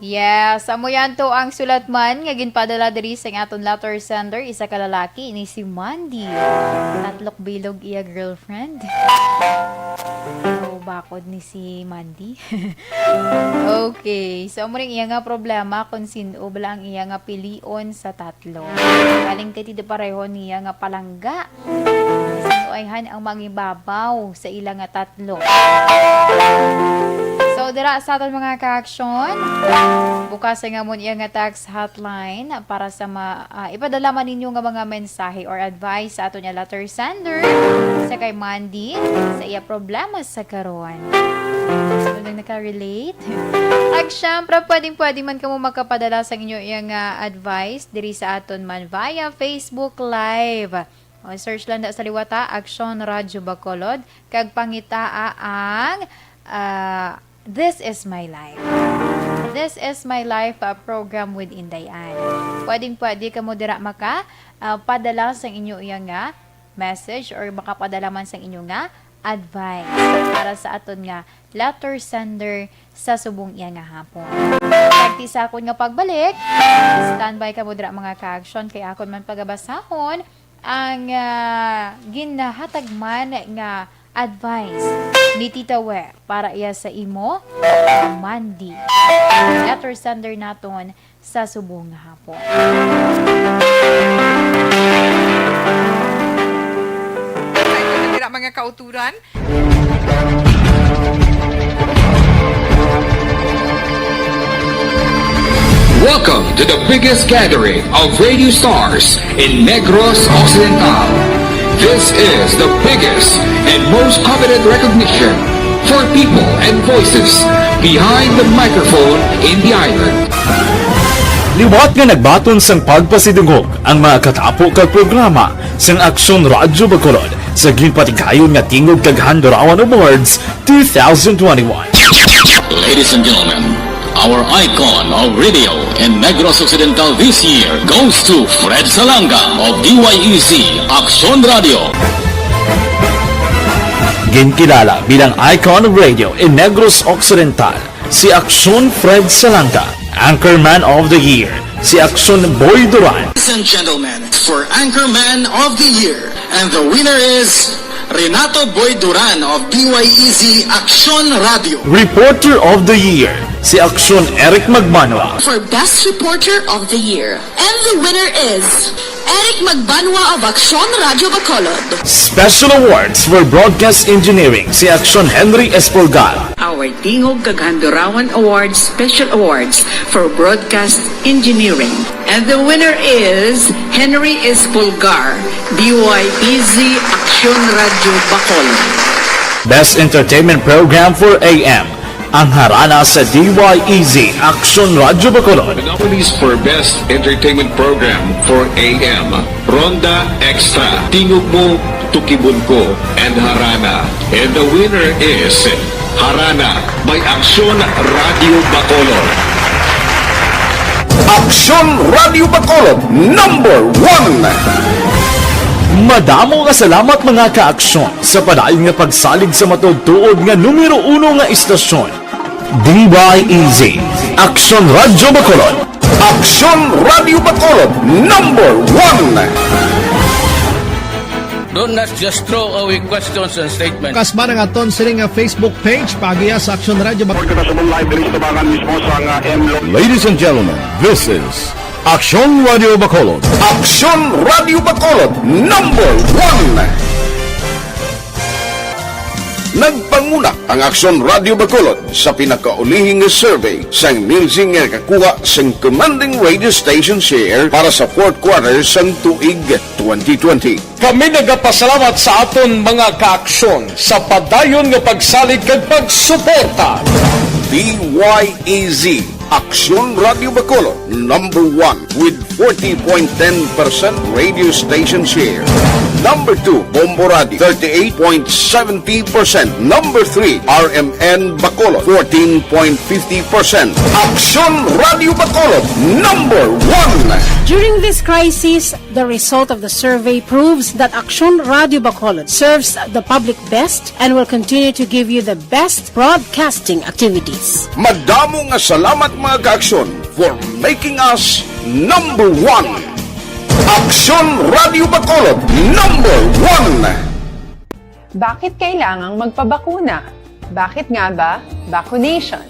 Yes, amo yan to ang sulat man nga ginpadala diri sa aton letter sender, isa ka lalaki ni si Mandy. Tatlok bilog iya girlfriend. So, bakod ni si Mandy. Okay, so amo ring iya nga problema kung sino bala ang iya nga pilion sa tatlo. Galing kay ti pareho niya nga palangga. Sino ay han ang mangibabaw sa ilang nga tatlo. So, dira sa aton mga ka-aksyon, bukas nga mo iya nga tax hotline para sa ipadala man ninyo nga mga mensahe or advice sa aton nga letter sender sa kay Mandy sa iya problema sa karon. So, nang naka-relate. At syempre, pwede man kamo makapadala sa inyo iya nga advice diri sa aton man via Facebook Live. O, search lang sa liwata, Aksyon Radyo Bacolod, kag pangitaa ang This is My Life. This is My Life program with Indayan. Pwede ka mo dira padala sa inyo iya nga message or makapadala man sa inyo nga advice para sa aton nga letter sender sa subong iya nga hapon. Pagti sa akon nga pagbalik, standby ka mo dira mga ka-action kay akon man pagabasahon ang ginahatag man nga advice ni Tita We para iya sa imo, Mandy. Letter sender naton sa subong nga hapon. Kaya mga kauturan. Welcome to the biggest gathering of radio stars in Negros Occidental. This is the biggest and most coveted recognition for people and voices behind the microphone in the island. Liwat nga nagbaton sang pagpasidungog ang mga katapo kag programa sang Aksyon Radyo Bacolod sa ginpatigayon nga tingog kag Handurawan Awards 2021. Ladies and gentlemen, our icon of radio in Negros Occidental this year goes to Fred Salanga of DYEC Aksyon Radio. Ginkilala bilang icon of radio in Negros Occidental, si Aksyon Fred Salanga. Anchorman of the Year, si Aksyon Boy Duran. Ladies and gentlemen, for Anchorman of the Year, and the winner is Renato Boy Duran of DYEC Aksyon Radio. Reporter of the Year, si Aksyon Eric Magmanwa. For Best Reporter of the Year. And the winner is Eric Magbanwa of Aksyon Radio Bacolod. Special Awards for Broadcast Engineering, si Aksyon Henry Espolgar. Our Tingog kag Handurawan Awards Special Awards for Broadcast Engineering. And the winner is Henry Espolgar, DYEC Aksyon Radio Bacolod. Best Entertainment Program for AM, ang harana sa DYEC Aksyon Radio Bacolod. Monopolies for Best Entertainment Program for AM, Ronda Extra, Tingog Mo, Tukibon Ko, and Harana. And the winner is Harana by Aksyon Radio Bacolod. Aksyon Radio Bacolod, number 1! Madamo nga salamat mga ka-aksyon sa padayon nga pagsalig sa matudtuod nga numero 1 nga istasyon. DYEC Aksyon Radio Bacolod. Aksyon Radio Bacolod, number 1! Do not just throw away questions and statements. Kasma ng aton sining nga Facebook page pagiya sa Aksyon Radio Bacolod. Ladies and gentlemen, this is Aksyon Radio Bacolod. Aksyon Radio Bacolod, number 1! Nagpanguna ang Aksyon Radio Bacolod sa pinakaulihing survey sang Nielsen nga kakuha sang commanding radio station share para sa fourth quarter sang tuig 2020. Kami nagapasalamat sa aton mga kaaksyon sa padayon nga pagsalig kag pagsuporta. DYEZ Aksyon Radio Bacolod, number 1 with 40.10% radio station share. Number 2, Bombo Radio, 38.70%. Number 3, RMN Bacolod, 14.50%. Aksyon Radio Bacolod, number 1. During this crisis, the result of the survey proves that Aksyon Radio Bacolod serves the public best and will continue to give you the best broadcasting activities. Madamo nga salamat mga kaaksyon for making us number 1. Aksyon Radio Bacolod, number 1. Bakit kailangang magpabakuna? Bakit nga ba vaccination?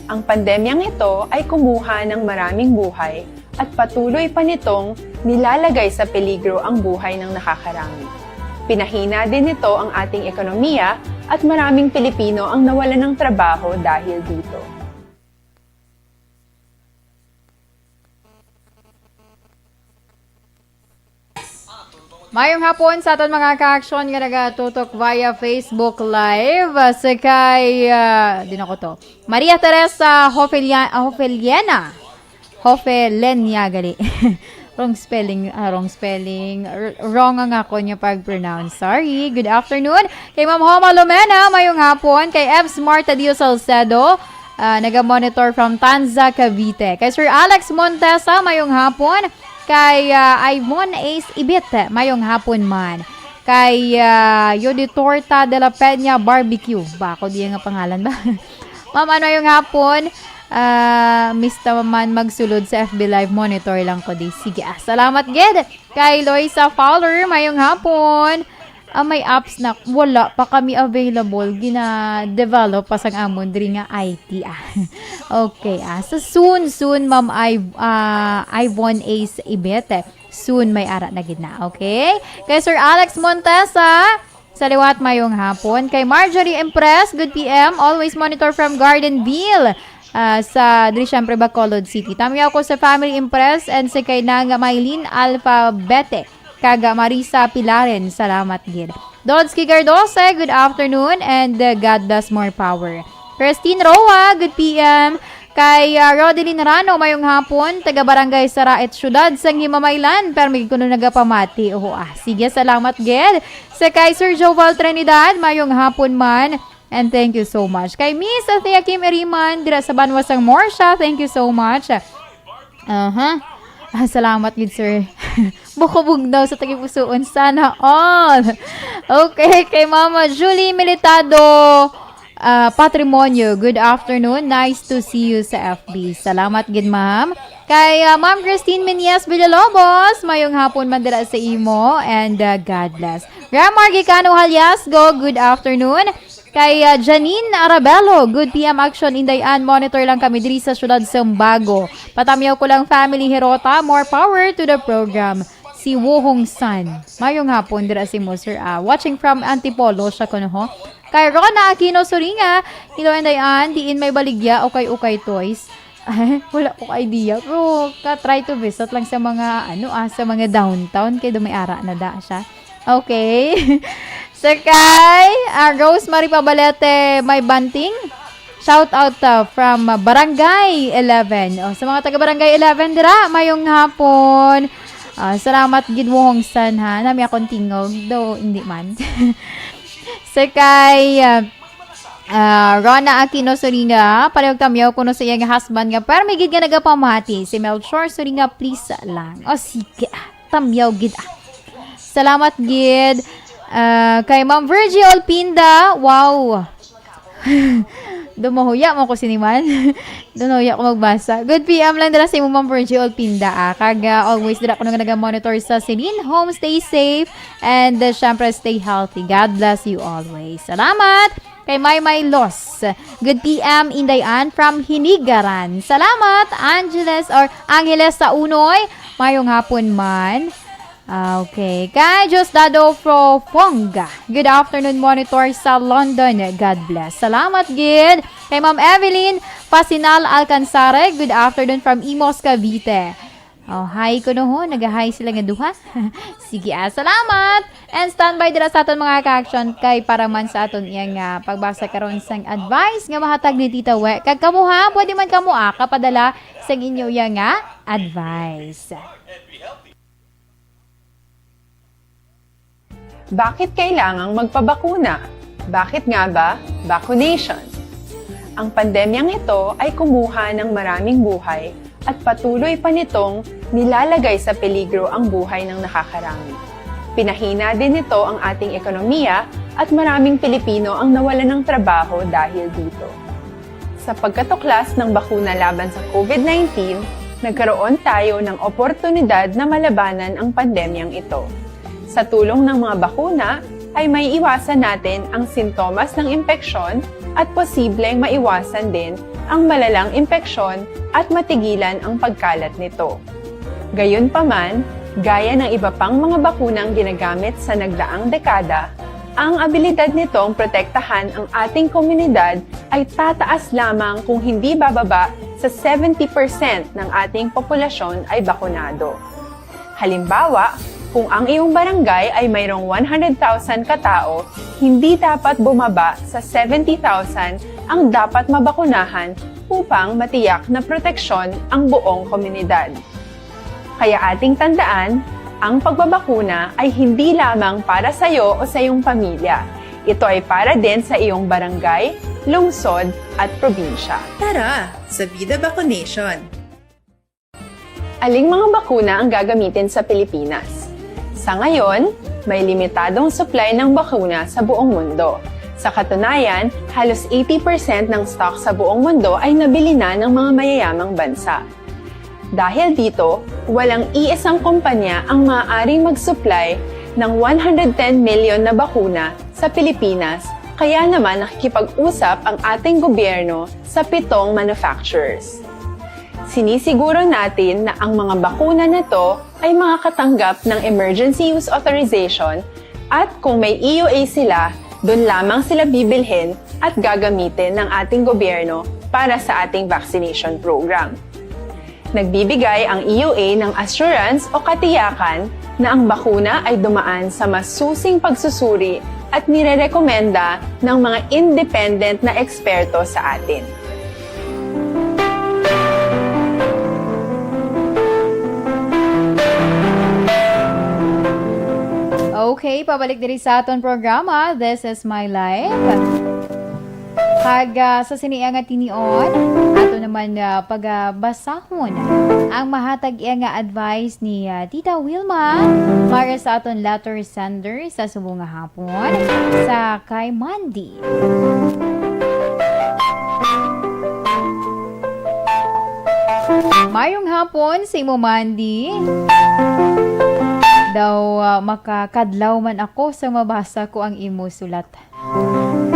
Ang pandemyang ito ay kumuha ng maraming buhay at patuloy pa nitong nilalagay sa peligro ang buhay ng nakakarami. Pinahina din nito ang ating ekonomiya at maraming Pilipino ang nawalan ng trabaho dahil dito. Mayong hapon sa aton mga ka-aksyon nga nagatutok via Facebook Live. Sakay, din ako to. Maria Teresa Hofeliena. Hofelenia gali. Wrong spelling. Wrong ang ako niya pag-pronounce. Sorry. Good afternoon. Kay Ma'am Homa Lumena, mayong hapon. Kay F. Marta Dio Salcedo, naga-monitor from Tanza, Cavite. Kay Sir Alex Montesa, mayong hapon. Kay Ivon Ace Ibit, mayong hapon man. Kay Yodi Torta de la Peña Barbecue. Bako diyan nga pangalan ba? Ma'am, ano yung hapon? Mr. Man magsulod sa FB Live monitor lang ko di. Sige, salamat ged. Kay Loisa Fowler, mayong hapon. May apps na wala pa kami available, gina-develop pa sang amon diri nga IT. Okay, so soon Ma'am Ivon Ace Ibete. Soon may ara na gid na, okay? Kay Sir Alex Montesa, sa liwat mayong hapon. Kay Marjorie Impress, good PM, always monitor from Gardenville. Sa diri syempre Bacolod City. Tamiyaw ko sa Family Impress and sa kay Nanga Maylin Alphabete. Kaga Marisa Pilaren, salamat gid. Dodski Gardose, good afternoon and God bless more power. Christine Roa, good PM. Kay Rodeline Rano, mayong hapon, taga Barangay Saraet Syudad, sang Himamaylan, pero may kuno nagapamati. Sige, salamat gid. Sa kay Sir Joval Trinidad, mayong hapon man. And thank you so much. Kay Miss Athea Kim Eriman, dira sa Banwasang Morsha, thank you so much. Salamat gid sir. Bukubog daw sa tagipusoon. Sana all. Okay, kay Mama Julie Militado Patrimonio. Good afternoon. Nice to see you sa FB. Salamat gid ma'am. Kay Ma'am Christine Menias Villalobos. Mayong hapon man dira sa imo. And God bless. Grandma Gicano Haliasgo. Good afternoon. Kay Janine Arabello, good PM Action Indayan, monitor lang kami diri sa syudad Sambago. Patamyaw ko lang family Hirota, more power to the program. Si Wohong San, mayong hapon dira si mo sir. Watching from Antipolo siya kuno ho. Kay Rona Aquino Suringa, Hilo Indayan, diin may baligya o kay Ukay Toys. Wala ko idea, pero try to visit lang sa mga sa mga downtown kay do may ara na da siya. Okay. Sakay, Rosemary Pabalete, may banting. Shout out from Barangay 11. Sa mga taga Barangay 11 dira, mayong hapon. Salamat gid Wohong San ha. Nami akong tingog, do hindi man. Sakay, Rona Aquino Suringa, pareho tamyaw kuno sa iyang husband nga, pero may gid nga nagapamati. Si Melchor Suringa, please lang. Sige, tamyaw gid. Salamat gid. Kay Ma'am Virgil Pinda, wow. Dumahuya mo ko siniman. Dumahuya ko magbasa. Good PM lang dala sa imo Ma'am Virgil Pinda. Kaga always dala ko nag-monitor sa Celine Home. Stay safe and syempre stay healthy. God bless you always. Salamat. Kay Maymay Los. Good PM Indayan from Hinigaran. Salamat Angeles sa Unoy. Mayong hapon man. Okay. Kay Diosdado Proponga. Good afternoon, monitor sa London. God bless. Salamat, Gid. Kay Ma'am Evelyn Pasinal Alcansare. Good afternoon from Imos, Cavite. Oh, hi ko no ho. Nag-hi sila nga duha. Sige, salamat. And standby dira sa aton mga ka-action kay para man sa aton iyang pagbasa karon sang advice nga mahatag ni Tita We. Kag kamo ha, pwede man kamo kapadala sang inyo yang advice. Bakit kailangang magpabakuna? Bakit nga ba vaccination? Ang pandemyang ito ay kumuha ng maraming buhay at patuloy pa nitong nilalagay sa peligro ang buhay ng nakakarami. Pinahina din nito ang ating ekonomiya at maraming Pilipino ang nawalan ng trabaho dahil dito. Sa pagkatuklas ng bakuna laban sa COVID-19, nagkaroon tayo ng oportunidad na malabanan ang pandemyang ito. Sa tulong ng mga bakuna, ay may iwasan natin ang sintomas ng impeksyon at posibleng maiwasan din ang malalang impeksyon at matigilan ang pagkalat nito. Gayunpaman, gaya ng iba pang mga bakunang ginagamit sa nagdaang dekada, ang abilidad nitong protektahan ang ating komunidad ay tataas lamang kung hindi bababa sa 70% ng ating populasyon ay bakunado. Halimbawa, kung ang iyong barangay ay mayroong 100,000 katao, hindi dapat bumaba sa 70,000 ang dapat mabakunahan upang matiyak na proteksyon ang buong komunidad. Kaya ating tandaan, ang pagbabakuna ay hindi lamang para sa iyo o sa iyong pamilya. Ito ay para din sa iyong barangay, lungsod at probinsya. Tara, sa Vida Vaccination! Aling mga bakuna ang gagamitin sa Pilipinas? Sa ngayon, may limitadong supply ng bakuna sa buong mundo. Sa katunayan, halos 80% ng stock sa buong mundo ay nabili na ng mga mayayamang bansa. Dahil dito, walang iisang kumpanya ang maaaring mag-supply ng 110 million na bakuna sa Pilipinas, kaya naman nakikipag-usap ang ating gobyerno sa 7 manufacturers. Sinisiguro natin na ang mga bakuna na to ay makakatanggap ng Emergency Use Authorization at kung may EUA sila, doon lamang sila bibilhin at gagamitin ng ating gobyerno para sa ating vaccination program. Nagbibigay ang EUA ng assurance o katiyakan na ang bakuna ay dumaan sa masusing pagsusuri at nirerekomenda ng mga independent na eksperto sa atin. Okay, pabalik diri sa aton programa. This is my life. Kag sa siniya nga tinion, ato naman pagbasahon ang mahatag iya nga advice ni Tita Wilma para sa aton letter sender sa subong nga hapon sa kay Mandy. Mayong hapon si mo Mandy. Daw makakadlaw man ako sa mabasa ko ang imo sulat.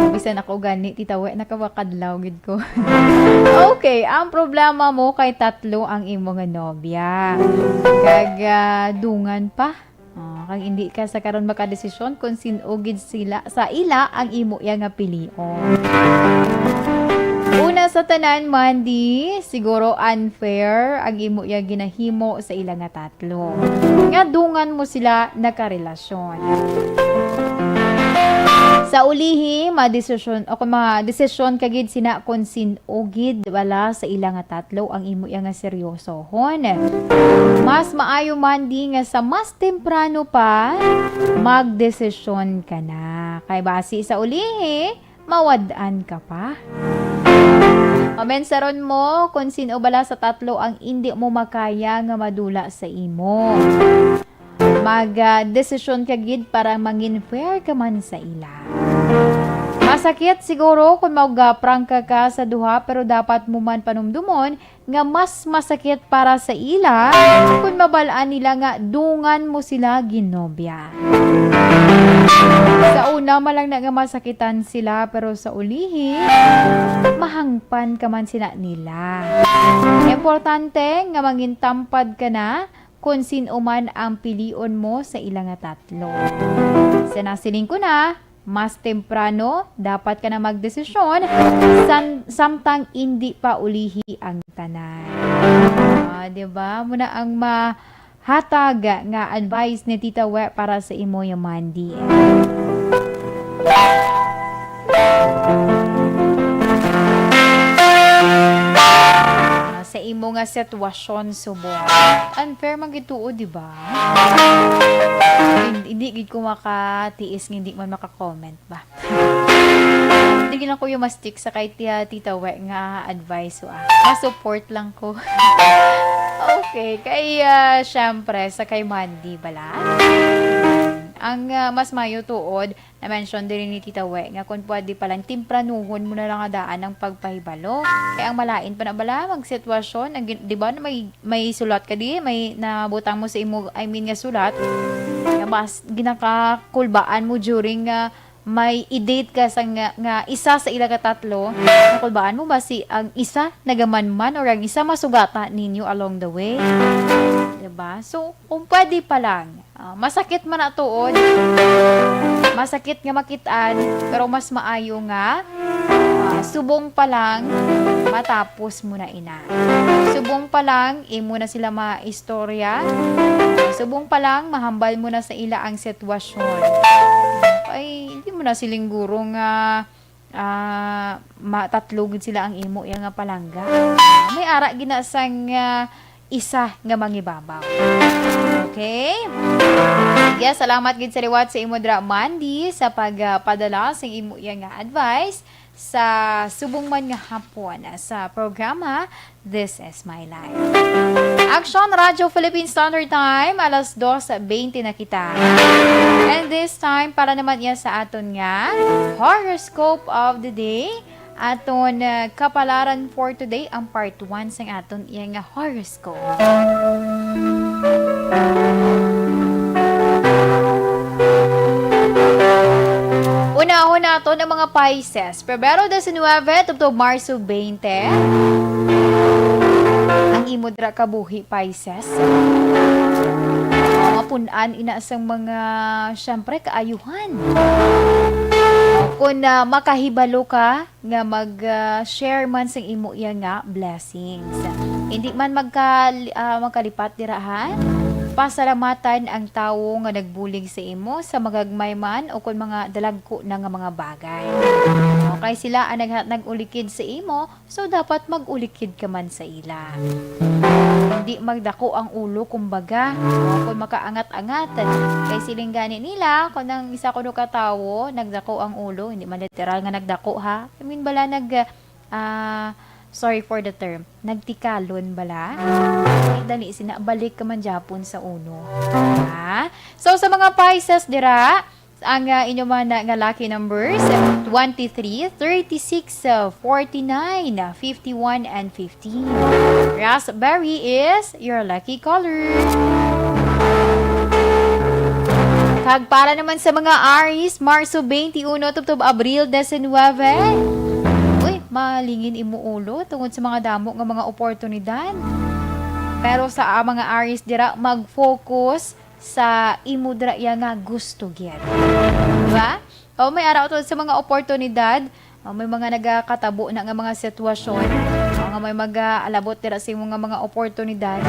Bisan ako gani, Tita We, nakawakadlaw gid ko. Okay, ang problema mo kay tatlo ang imo nga nobya. Kag dungan pa. Kag hindi ka sa karon makadesisyon kung sino gid sila sa ila ang imo ya nga pilion. Una sa tanan, Mandy, siguro unfair ang imo ya ginahimo sa ila nga tatlo. Nga dungan mo sila nakarelasyon. Sa ulihi, madesisyon kagid sina kung sino gid wala sa ila nga tatlo ang imo ya nga seryosohon. Mas maayo Mandy nga sa mas temprano pa magdesisyon ka na. Kay base sa ulihi, mawad-an ka pa. Mamensaron mo kung sino bala sa tatlo ang hindi mo makaya nga madula sa imo. Mag-desisyon ka gid para mangin fair ka man sa ila. Masakit siguro kung mag-prangka ka sa duha pero dapat mo man panumdumon nga mas masakit para sa ila kung mabalaan nila nga dungan mo sila ginobya. Sa una malang nga masakitan sila pero sa ulihi mahangpan ka man sila nila. Importante nga mangin tampad ka na kung sino man ang pilion mo sa ilang tatlo. Sa nasiling ko na, mas temprano, dapat ka na magdesisyon samtang hindi pa ulihi ang tanan. Diba? Muna ang mahatag nga advice ni Tita We para sa imo yung Mandy. Sa imo nga sitwasyon subong. Unfair man gituo, di ba? Hindi gid ko makatiis, hindi man maka-comment ba. Hindi gina ko yung mastik sa kay Tita We nga advice ma-support lang ko. Okay, kaya syempre sa kay Mandy bala. Ang mas mayo tuod na mention din ni Tita We nga kung pwede palang timpranuhon mo na lang daan ng pagpahibalo. Kaya ang malain pa na bala magsitwasyon, di ba na may sulat ka di, may nabutang mo sa imo, nga sulat. Nga mas ginakakulbaan mo during may i-date ka sa nga isa sa ila tatlo, nakulbaan mo ba si ang isa nagamanman or ang isa masugata ninyo along the way? Diba? So, kung pwede pa lang, masakit man na tuod, masakit nga makitaan, pero mas maayo nga, subong pa lang, matapos mo na ina. Subong pa lang, imo na sila maistorya. Subong pa lang, mahambal mo na sa ila ang sitwasyon. Ay, hindi mo na siling guro nga matatlugid sila ang imo yang nga palangga. May ara ginasang isa nga mangibabaw. Okay? Yes, salamat gid sa liwat sa imo dra Mandy sa pagpadala sa imo yang nga advice sa subong man nga hapon sa programa This Is My Life. Action Radio Philippine Standard Time, alas 2:20 na kita. And this time, para naman yan sa aton nga horoscope of the day, aton kapalaran for today, ang part 1 sa aton yang horoscope. Una-una nato ng mga Pisces. Pebrero 19 to Marso 20. Ang imo dra kabuhi Pisces. Mapunan inaasang mga syempre kaayuhan. Kung makahibalo ka nga mag-share man sa imo iya nga blessings. Hindi man magkalipat dirahan. Pasalamatan ang tawo nga nagbulig sa imo sa magagmay man o kung mga dalagko na nga mga bagay. Okay, sila ang nag-ulikid sa imo, so dapat mag-ulikid ka man sa ila. Hindi magdako ang ulo kumbaga, kung makaangat-angat. Kay siling gani nila, kung nang isa ko ka tawo, nagdako ang ulo, hindi man literal nga nagdako ha. I mean bala sorry for the term, nagtikalon bala. Dali, sinabalik ka man Japon sa uno. Ha? So, sa mga Pisces dira, ang inyo man nga lucky numbers, 23, 36, 49, 51, and 15. Raspberry is your lucky color. Kag para naman sa mga Aries, Marso 21 to Abril 19. Malingin imo ulo tungod sa mga damo nga mga oportunidad. Pero sa mga Aries dira mag-focus sa imo dira nga gusto gyud. Diba? O may araw to sa mga oportunidad, may mga nagakatabo na nga mga sitwasyon, nga may mag-alabot dira sa imo nga mga oportunidad.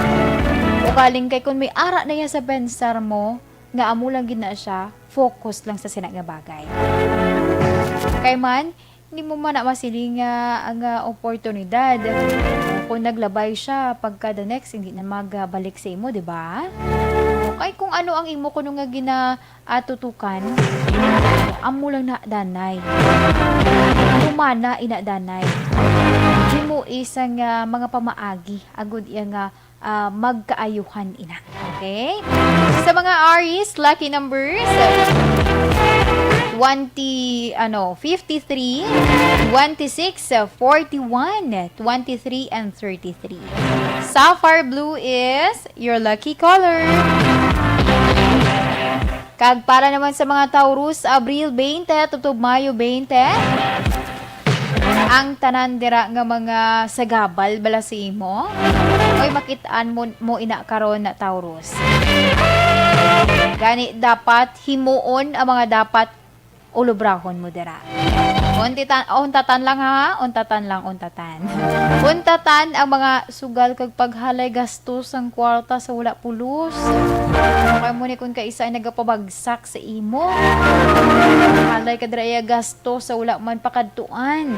O kaling kay kun may ara na yan sa pensar mo, nga amo lang gid na siya, focus lang sa sina nga bagay. Kay man hindi mo man na masiling ang oportunidad. Kung naglabay siya, pagka the next, hindi na magbalik sa imo, di ba? Okay, kung ano ang imo kuno nga ginatutukan, amo lang na danay. Kumana ina danay. Di mo isang mga pamaagi, agud iya nga magkaayuhan ina. Okay? Sa mga Aries, lucky numbers, 53, 26, 41, 23, and 33. Sapphire blue is your lucky color. Kag para naman sa mga Taurus, Abril 20 to Mayo 20. ang tanan dira nga mga sagabal bala sa imo? Oy makitaan mo ina karon na Taurus. Gani dapat himuon ang mga dapat ulubrahon mo dira. Untatan lang ha, untatan. Untatan ang mga sugal kag paghalay gastos ang kwarta sa wala pulos. Kaya mo ni kun ka isa ay nagapabagsak sa imo. Halay ka dira gastos sa wala man pakadtuan.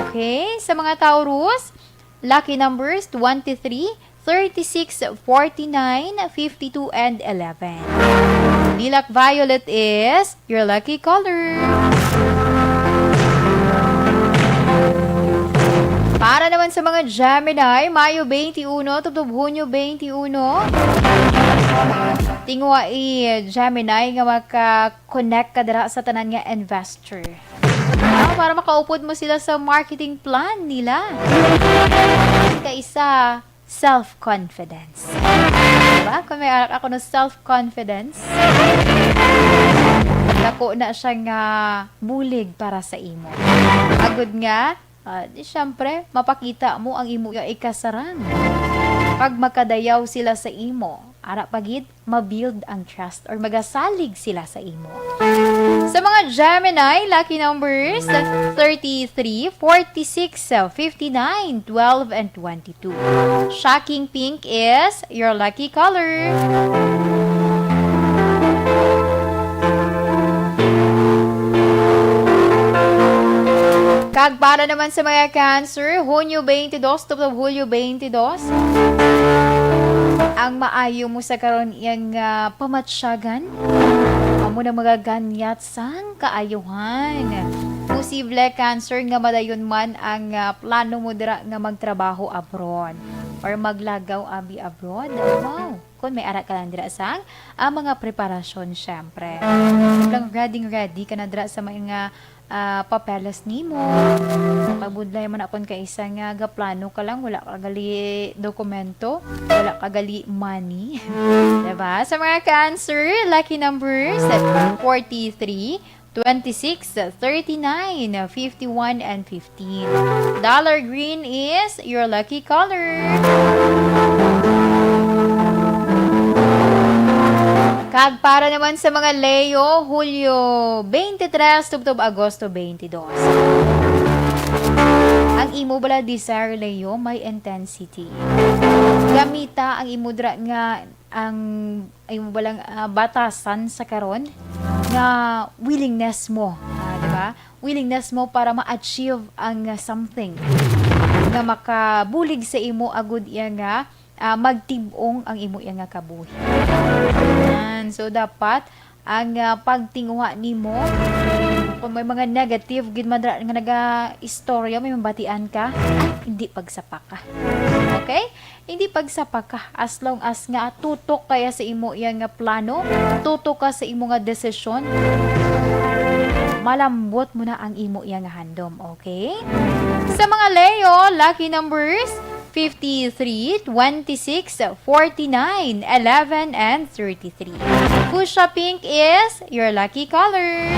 Okay, sa mga Taurus, lucky numbers 23, 36, 49, 52, and 11. Lilac violet is your lucky color. Para naman sa mga Gemini, Mayo 21, tubtob Hunyo 21. Tingwa Gemini nga maka-connect ka dira sa tanan nga investor. Para makaupod mo sila sa marketing plan nila. Kaisa, self-confidence. Diba? Kung may arak ako ng self-confidence, dako na siya nga bulig para sa imo. Agud nga, siyempre, mapakita mo ang imo yung ikasarang. Pag makadayaw sila sa imo, ara pagid, mabuild ang trust or magasalig sila sa imo. Sa mga Gemini, lucky numbers 33, 46, 59, 12, and 22. Shocking pink is your lucky color. Kag para naman sa mga Cancer, Hunyo 22, tubtob Hulyo 22. Ang maayo mo sa karon yang pamatsyagan, amo na magaganyat sang kaayuhan. Posible Cancer nga madayon man ang plano mo dira nga magtrabaho abroad or maglagaw abi abroad. Wow! Kung may arak ka lang dira sang mga preparasyon syempre. Lang ready ka na dira sa mga papeles nimo. Pagbudlay man akon ka isa nga gaplano ka lang, wala ka gali dokumento, wala ka gali money. Diba? Sa mga Cancer, lucky numbers 43, 26, 39, 51, and 15. Dollar green is your lucky color. Kag para naman sa mga Leo, Hulyo 23, tubtob Agosto 22. Ang imo bala desire, Leo, may intensity. Gamita ang imo dra nga ang imo balang batasan sa karon nga willingness mo, di ba? Willingness mo para ma-achieve ang something nga makabulig sa imo agud iya nga magtibong ang imo iya nga kabuhi. So dapat ang pagtinguha nimo kung may mga negative gid man nga naga-istorya, may mabatian ka, hindi pagsapa ka. Okay? Hindi pagsapa ka as long as nga tutok kaya sa imo iya nga plano, tutok ka sa imo nga desisyon. Malambot mo na ang imo iya nga handom, okay? Sa mga Leo, lucky numbers 53, 26, 49, 11, and 33. Fuchsia pink is your lucky color.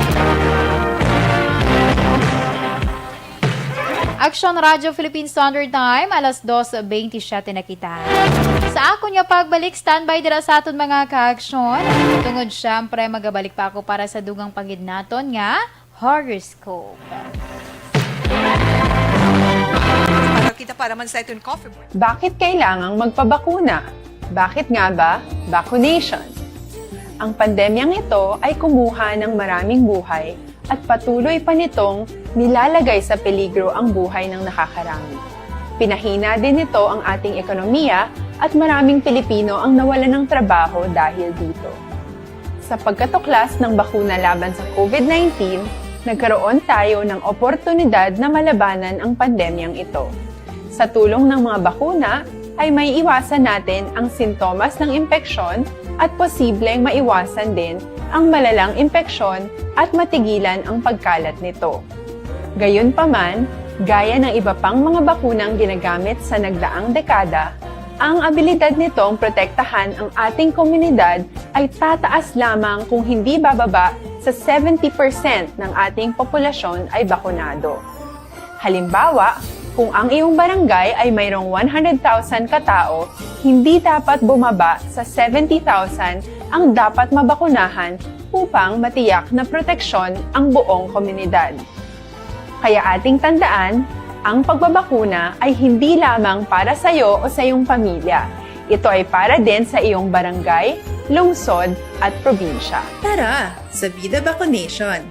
Action Radio Philippine Standard Time, alas 2:27 na kita. Sa ako nga pagbalik, standby dira sa aton mga ka-aksyon. Tungod syempre, magabalik pa ako para sa dugang pagid naton nga horoscope. Kita para man sa itong coffee break. Bakit kailangang magpabakuna? Bakit nga ba? Vaccination. Ang pandemyang ito ay kumuha ng maraming buhay at patuloy pa nitong nilalagay sa peligro ang buhay ng nakakarami. Pinahina din nito ang ating ekonomiya at maraming Pilipino ang nawalan ng trabaho dahil dito. Sa pagkatuklas ng bakuna laban sa COVID-19, nagkaroon tayo ng oportunidad na malabanan ang pandemyang ito. Sa tulong ng mga bakuna, ay may iwasan natin ang sintomas ng impeksyon at posibleng maiwasan din ang malalang impeksyon at matigilan ang pagkalat nito. Gayunpaman, gaya ng iba pang mga bakunang ginagamit sa nagdaang dekada, ang abilidad nitong protektahan ang ating komunidad ay tataas lamang kung hindi bababa sa 70% ng ating populasyon ay bakunado. Halimbawa, kung ang iyong barangay ay mayroong 100,000 katao, hindi dapat bumaba sa 70,000 ang dapat mabakunahan upang matiyak na proteksyon ang buong komunidad. Kaya ating tandaan, ang pagbabakuna ay hindi lamang para sa iyo o sa iyong pamilya. Ito ay para din sa iyong barangay, lungsod at probinsya. Tara, sa Vida Vaccination!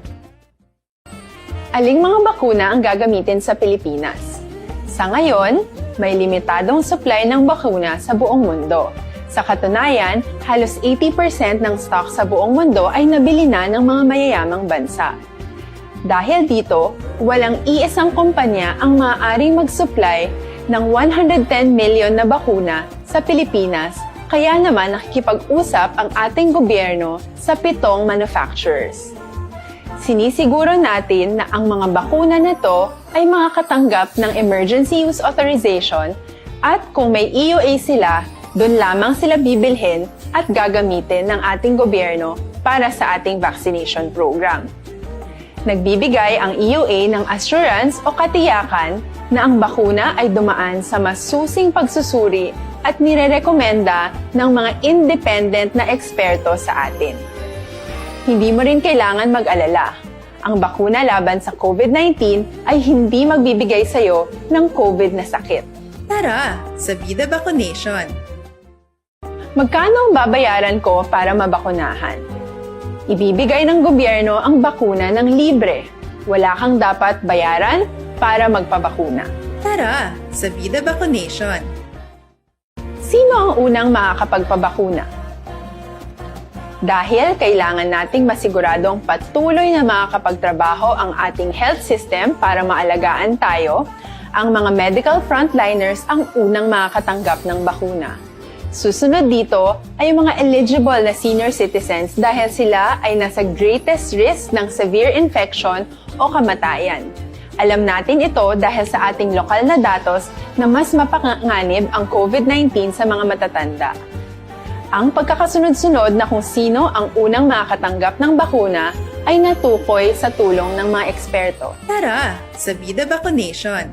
Aling mga bakuna ang gagamitin sa Pilipinas? Sa ngayon, may limitadong supply ng bakuna sa buong mundo. Sa katunayan, halos 80% ng stock sa buong mundo ay nabili na ng mga mayayamang bansa. Dahil dito, walang iisang kumpanya ang maaaring mag-supply ng 110 million na bakuna sa Pilipinas, kaya naman nakikipag-usap ang ating gobyerno sa 7 manufacturers. Sinisiguro natin na ang mga bakuna na to ay makakatanggap ng Emergency Use Authorization at kung may EUA sila, doon lamang sila bibilhin at gagamitin ng ating gobyerno para sa ating vaccination program. Nagbibigay ang EUA ng assurance o katiyakan na ang bakuna ay dumaan sa masusing pagsusuri at nirerekomenda ng mga independent na eksperto sa atin. Hindi mo rin kailangan mag-alala. Ang bakuna laban sa COVID-19 ay hindi magbibigay sa iyo ng COVID na sakit. Tara, sa Vida Vaccination! Magkano ang babayaran ko para mabakunahan? Ibibigay ng gobyerno ang bakuna ng libre. Wala kang dapat bayaran para magpabakuna. Tara, sa Vida Vaccination! Sino ang unang makakapagpabakuna? Dahil kailangan nating masiguradong patuloy na makakapagtrabaho ang ating health system para maalagaan tayo, ang mga medical frontliners ang unang makakatanggap ng bakuna. Susunod dito ay mga eligible na senior citizens dahil sila ay nasa greatest risk ng severe infection o kamatayan. Alam natin ito dahil sa ating lokal na datos na mas mapanganib ang COVID-19 sa mga matatanda. Ang pagkakasunod-sunod na kung sino ang unang makakatanggap ng bakuna ay natukoy sa tulong ng mga eksperto. Tara, sa Vida Vaccination!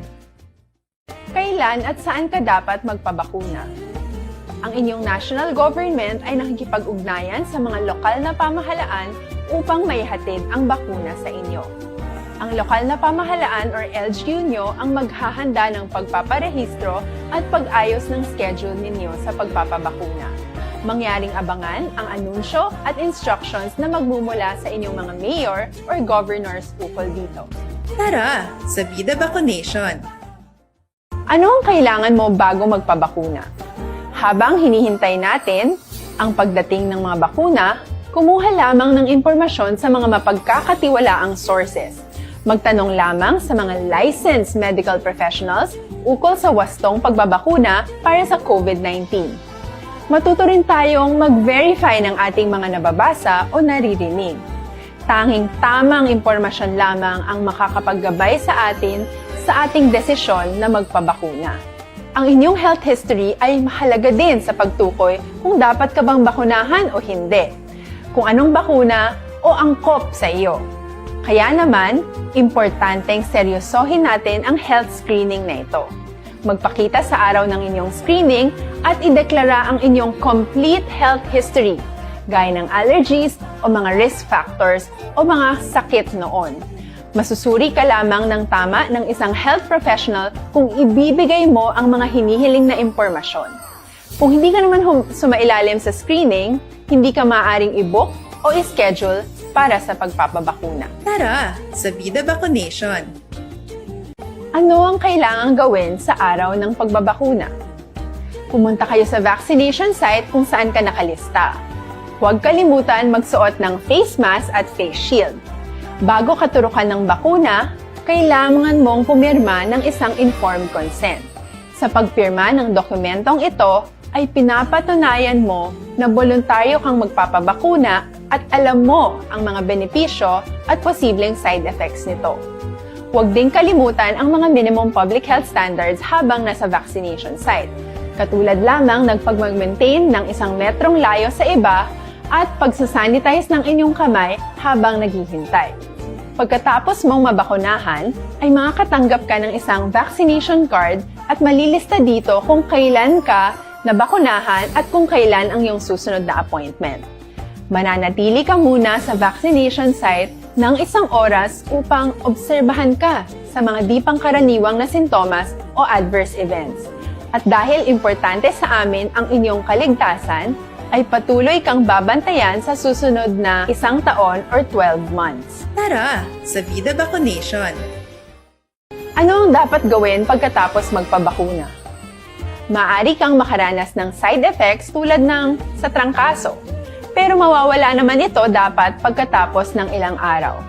Kailan at saan ka dapat magpabakuna? Ang inyong national government ay nakikipag-ugnayan sa mga lokal na pamahalaan upang maihatid ang bakuna sa inyo. Ang lokal na pamahalaan or LGU nyo ang maghahanda ng pagpaparehistro at pag-ayos ng schedule ninyo sa pagpapabakuna. Mangyaring abangan ang anunsyo at instructions na magmumula sa inyong mga mayor or governors ukol dito. Tara, sa Vida Vaccination! Ano ang kailangan mo bago magpabakuna? Habang hinihintay natin ang pagdating ng mga bakuna, kumuha lamang ng impormasyon sa mga mapagkakatiwalaang sources. Magtanong lamang sa mga licensed medical professionals ukol sa wastong pagbabakuna para sa COVID-19. Matuto rin tayong mag-verify ng ating mga nababasa o naririnig. Tanging tamang impormasyon lamang ang makakapaggabay sa atin sa ating desisyon na magpabakuna. Ang inyong health history ay mahalaga din sa pagtukoy kung dapat ka bang bakunahan o hindi, kung anong bakuna o angkop sa iyo. Kaya naman, importanteng seryosohin natin ang health screening na ito. Magpakita sa araw ng inyong screening at ideklara ang inyong complete health history, gaya ng allergies o mga risk factors o mga sakit noon. Masusuri ka lamang ng tama ng isang health professional kung ibibigay mo ang mga hinihiling na impormasyon. Kung hindi ka naman sumailalim sa screening, hindi ka maaaring i-book o i-schedule para sa pagpapabakuna. Tara, sa Vida Vaccination! Ano ang kailangang gawin sa araw ng pagbabakuna? Pumunta kayo sa vaccination site kung saan ka nakalista. Huwag kalimutan magsuot ng face mask at face shield. Bago ka turukan ng bakuna, kailangan mong pumirma ng isang informed consent. Sa pagpirma ng dokumentong ito, ay pinapatunayan mo na voluntaryo kang magpapabakuna at alam mo ang mga benepisyo at posibleng side effects nito. Huwag din kalimutan ang mga minimum public health standards habang nasa vaccination site. Katulad lamang ng pag-maintain ng 1 metrong layo sa iba at pagsasanitize ng inyong kamay habang naghihintay. Pagkatapos mong mabakunahan, ay makakatanggap ka ng isang vaccination card at malilista dito kung kailan ka nabakunahan at kung kailan ang iyong susunod na appointment. Mananatili ka muna sa vaccination site ng 1 oras upang obserbahan ka sa mga di pangkaraniwang na sintomas o adverse events. At dahil importante sa amin ang inyong kaligtasan, ay patuloy kang babantayan sa susunod na 1 taon or 12 months. Tara, sa Vida Vaccination! Ano ang dapat gawin pagkatapos magpabakuna? Maaari kang makaranas ng side effects tulad ng sa trangkaso, pero mawawala naman ito dapat pagkatapos ng ilang araw.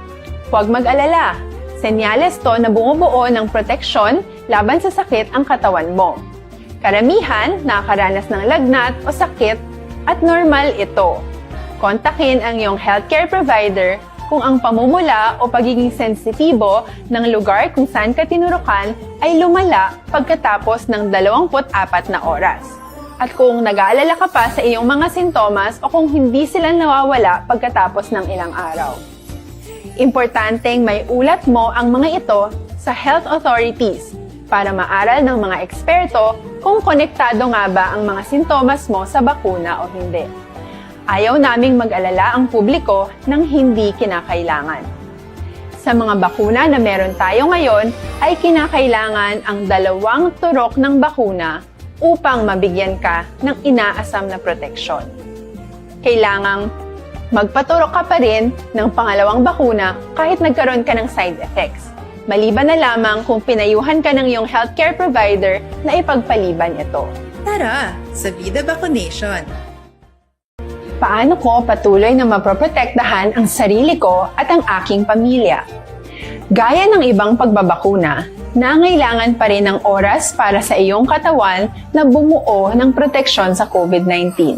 Huwag mag-alala, senyales to na bumubuo ng proteksyon laban sa sakit ang katawan mo. Karamihan nakakaranas ng lagnat o sakit at normal ito. Kontakin ang iyong healthcare provider kung ang pamumula o pagiging sensitibo ng lugar kung saan ka tinurukan ay lumala pagkatapos ng 24 na oras. At kung nag-aalala ka pa sa iyong mga sintomas o kung hindi sila nawawala pagkatapos ng ilang araw. Importanteng may ulat mo ang mga ito sa health authorities para maaral ng mga eksperto kung konektado nga ba ang mga sintomas mo sa bakuna o hindi. Ayaw naming mag-alala ang publiko ng hindi kinakailangan. Sa mga bakuna na meron tayo ngayon, ay kinakailangan ang 2 turok ng bakuna upang mabigyan ka ng inaasam na proteksyon. Kailangang magpaturok ka pa rin ng pangalawang bakuna kahit nagkaroon ka ng side effects. Maliban na lamang kung pinayuhan ka ng iyong healthcare provider na ipagpaliban ito. Tara, sa Vida Vaccination! Paano ko patuloy na maproprotektahan ang sarili ko at ang aking pamilya? Gaya ng ibang pagbabakuna, nangailangan pa rin ng oras para sa iyong katawan na bumuo ng proteksyon sa COVID-19.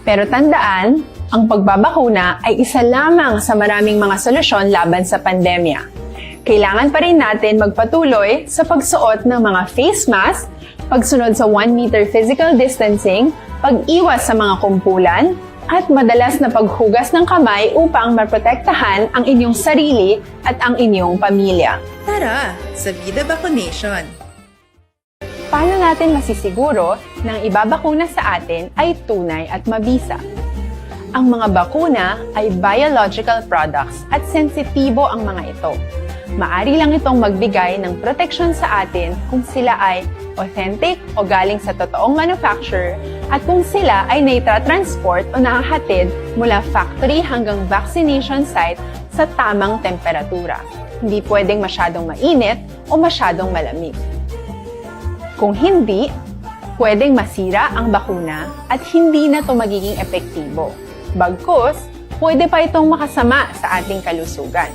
Pero tandaan, ang pagbabakuna ay isa lamang sa maraming mga solusyon laban sa pandemya. Kailangan pa rin natin magpatuloy sa pagsuot ng mga face mask, pagsunod sa 1 meter physical distancing, pag-iwas sa mga kumpulan, at madalas na paghugas ng kamay upang maprotektahan ang inyong sarili at ang inyong pamilya. Tara, sa Vida Vaccination! Paano natin masisiguro na ang ibabakuna sa atin ay tunay at mabisa? Ang mga bakuna ay biological products at sensitibo ang mga ito. Maari lang itong magbigay ng proteksyon sa atin kung sila ay authentic o galing sa totoong manufacturer at kung sila ay naitra-transport o nahahatid mula factory hanggang vaccination site sa tamang temperatura. Hindi pwedeng masyadong mainit o masyadong malamig. Kung hindi, pwedeng masira ang bakuna at hindi na ito magiging epektibo. Bagkus, pwede pa itong makasama sa ating kalusugan.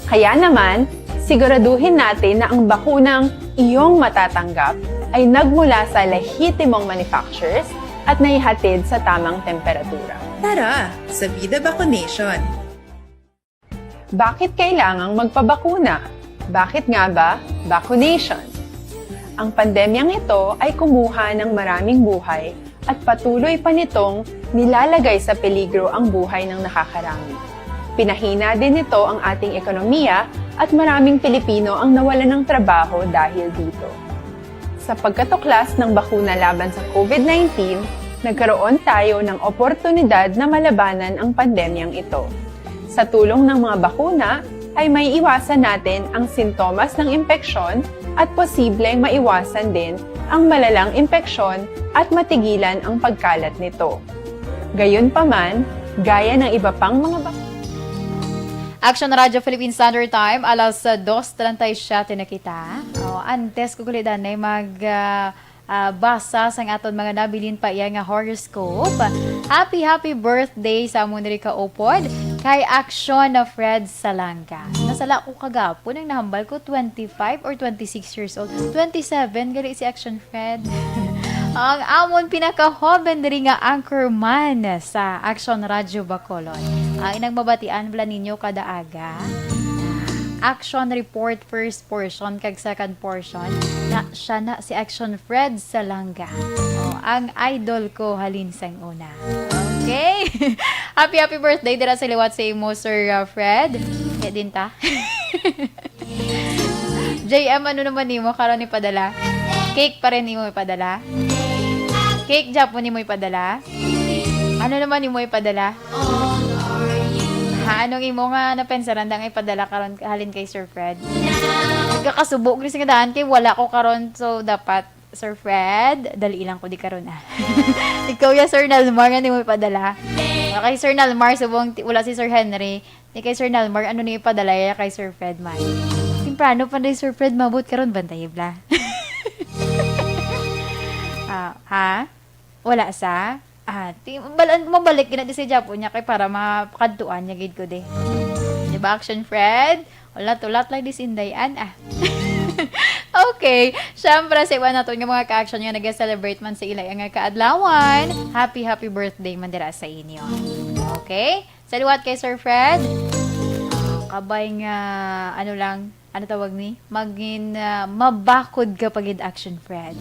Kaya naman, siguraduhin natin na ang bakunang iyong matatanggap ay nagmula sa lehitimong manufacturers at naihatid sa tamang temperatura. Tara, sa Vida Vaccination! Bakit kailangang magpabakuna? Bakit nga ba vaccination? Ang pandemyang ito ay kumuha ng maraming buhay at patuloy pa nitong nilalagay sa peligro ang buhay ng nakakarami. Pinahina din nito ang ating ekonomiya at maraming Pilipino ang nawalan ng trabaho dahil dito. Sa pagkatuklas ng bakuna laban sa COVID-19, nagkaroon tayo ng oportunidad na malabanan ang pandemyang ito. Sa tulong ng mga bakuna, ay may iwasan natin ang sintomas ng impeksyon at posibleng maiwasan din ang malalang impeksyon at matigilan ang pagkalat nito. Gayunpaman, gaya ng iba pang mga bakuna, Action Radio Philippine Standard Time, alas 2:37 na kita. Antes ko kulitan ay basa sa aton mga nabilin pa iya nga horoscope. Happy birthday sa amon diri ka upod kay Action na Fred Salanga. Nasala ko kagapon ang nahambal ko 25 or 26 years old. 27 gali si Action Fred. Ang amon pinaka-hoben diri nga anchorman sa Action Radio Bacolod. Ang inang mabatian bala ninyo kada aga. Action report first portion kag second portion na siya na si Action Fred Salanga. Ang idol ko halin sang una. Okay? Happy birthday dira sa liwat sa imo Sir Fred. Anya din ta. JM, ano naman ni mo karon ipadala? Cake pa rin ni mo ipadala? Cake Japon ni mo ipadala? Ano naman ni mo ipadala? Ha, anong imo nga napensaran nga ipadala karon halin kay Sir Fred? Nagkakasubo gris nga daan kay wala ko karon, so dapat Sir Fred, dali ilang ko di karon ah. Ikaw ya Sir Nalmar nga ni mo ipadala. Kay Sir Nalmar subong wala si Sir Henry. Ni kay Sir Nalmar ano ni ipadala ya kay Sir Fred man. Timprano pa rin Sir Fred mabot karon bantay bla. Ha? Wala sa? Mabalik gina di si Japo niya kay para makadtuan niya gid ko de. Diba action Fred? Ulat-ulat lang disindayan ah. Okay, syempre sa iwan nato nga mga ka-action nga nag-celebrate man sa ilay nga kaadlawan. Happy birthday man dira sa inyo. Okay? Saluwat kay Sir Fred. Kabay nga ano tawag ni? Magin mabakod ka pagid action Fred.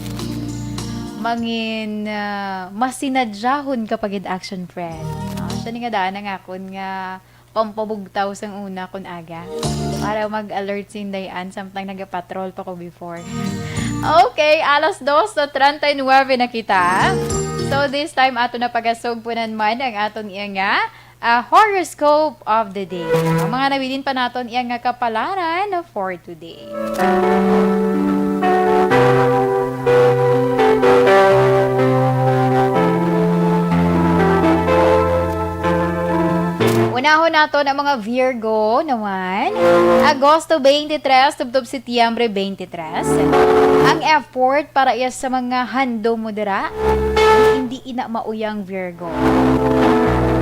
Mangin masinadyahon kapag action friend. Siya ni nga daan nga akon nga pampabugtaw sang una kun aga. Para mag-alert sindayan samtang nagapatrol pa ko before. Okay, alas 2:39 na kita. So this time ato na pagasugpunan man ang aton iya nga horoscope of the day. Ang mga nabilin pa naton iya nga kapalaran for today. Unahon nato ng mga Virgo naman. Agosto 23, tubtob Setyembre 23. Ang effort para iya sa mga hando mo dira, hindi ina mauyang Virgo.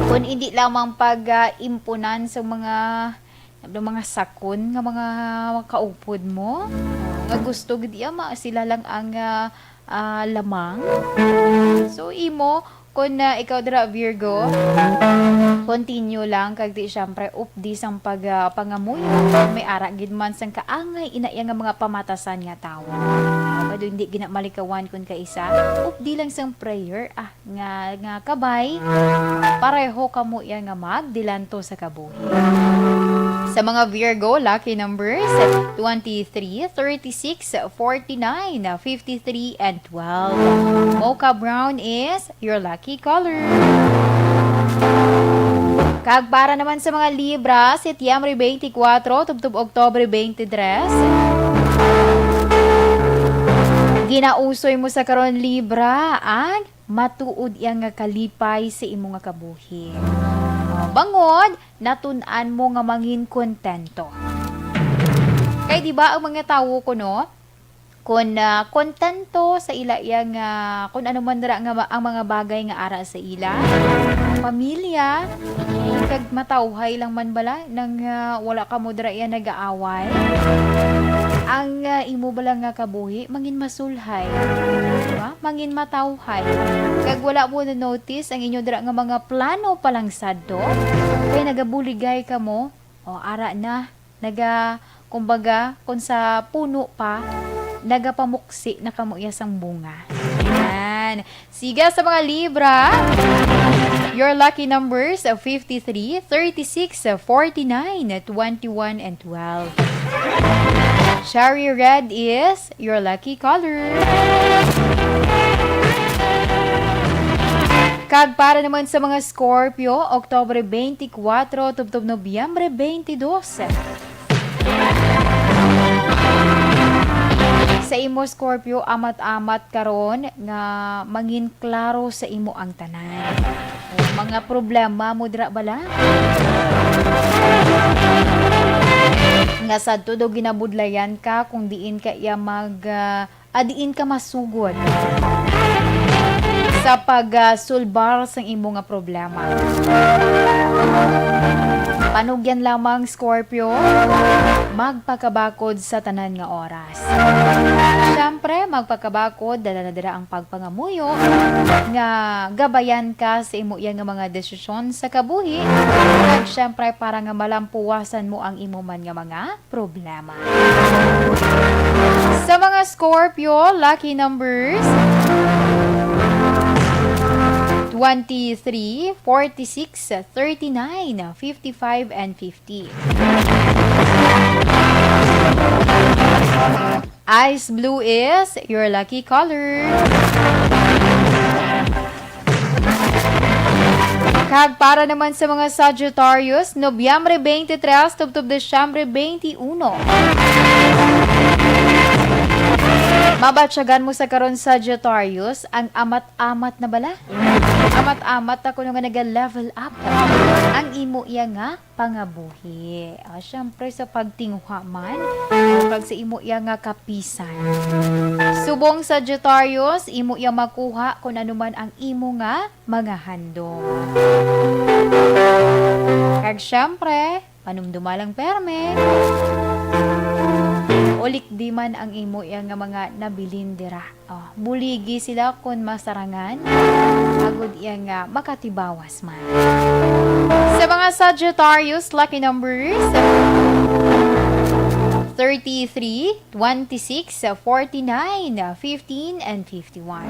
Kung hindi lamang pag-impunan sa mga sakon nga mga kaupod mo, nga gusto gid iya sila lang ang lamang. So imo kung ikaw dira Virgo, continue lang kag di syempre updi sang pangamuyo may ara gid man sang kaangay inaya nga mga pamatasan nga tawo. Kado hindi gina malikawan kun kaisa, updi lang sang prayer nga kabay pareho kamo iya nga magdilanto sa kabuhi. Sa mga Virgo, lucky numbers 23, 36, 49, 53, and 12. Mocha brown is your lucky color. Kag para naman sa mga Libra, Setyembre 24, tubtob Oktobre 23. Ginausoy mo sa karon Libra, ang matuod yang nga kalipay sa imo nga kabuhi. Bangod, natun-an mo nga mangin kontento. Kay di ba ang mga tawo ko no, kung kontento sa ila yang kung ano man dira nga ang mga bagay nga ara sa ila, pamilya, kag matawhay lang man bala nang wala ka mo dira iya nag-aaway. Ang imo bala nga kabuhi mangin masulhay, diba? Mangin matawhay. Kag wala mo na notice ang inyo dira nga mga plano palang sadto, kay nagabuligay ka mo, ara na kumbaga kung sa puno pa nagapamuksi na kamo iya sang bunga. Yan. Siga sa mga Libra, your lucky numbers 53, 36, 49, 21, and 12. Cherry red is your lucky color. Kag para naman sa mga Scorpio, Oktobre 24, tubtob Nobyembre 22. Sa imo Scorpio, amat-amat karon nga mangin klaro sa imo ang tanan. Mga problema mo dira bala? Nga sadto do ginabudlayan ka kung diin ka iya diin ka masugod sa pagsulbar sa imo nga problema. Panugyan lamang Scorpio, magpakabakod sa tanan nga oras. Siyempre, magpakabakod, dala-dala ang pagpangamuyo, nga gabayan ka sa imo yang mga desisyon sa kabuhi, at siyempre, para nga malampuwasan mo ang imo man nga mga problema. Sa mga Scorpio, lucky numbers 23, 46, 39, 55, and 50. Ice blue is your lucky color. Kag para naman sa mga Sagittarius, Nobyembre 23, tubtob Desyembre 21. Mabatsagan mo sa karon Sagittarius ang amat-amat na bala. Amat-amat ako nga nag-level up. Ang imo iya nga pangabuhi. Syempre sa pagtinguha man, kag sa imo iya nga kapisan. Subong Sagittarius, imo iya makuha kung ano man ang imo nga mga handog. Kag syempre, panumdumalang perme. Ulik di man ang imo iya nga mga nabilin dira. Buligi sila kun masarangan, agud iya nga makatibawas man. Sa mga Sagittarius, lucky numbers 33, 26, 49, 15, and 51.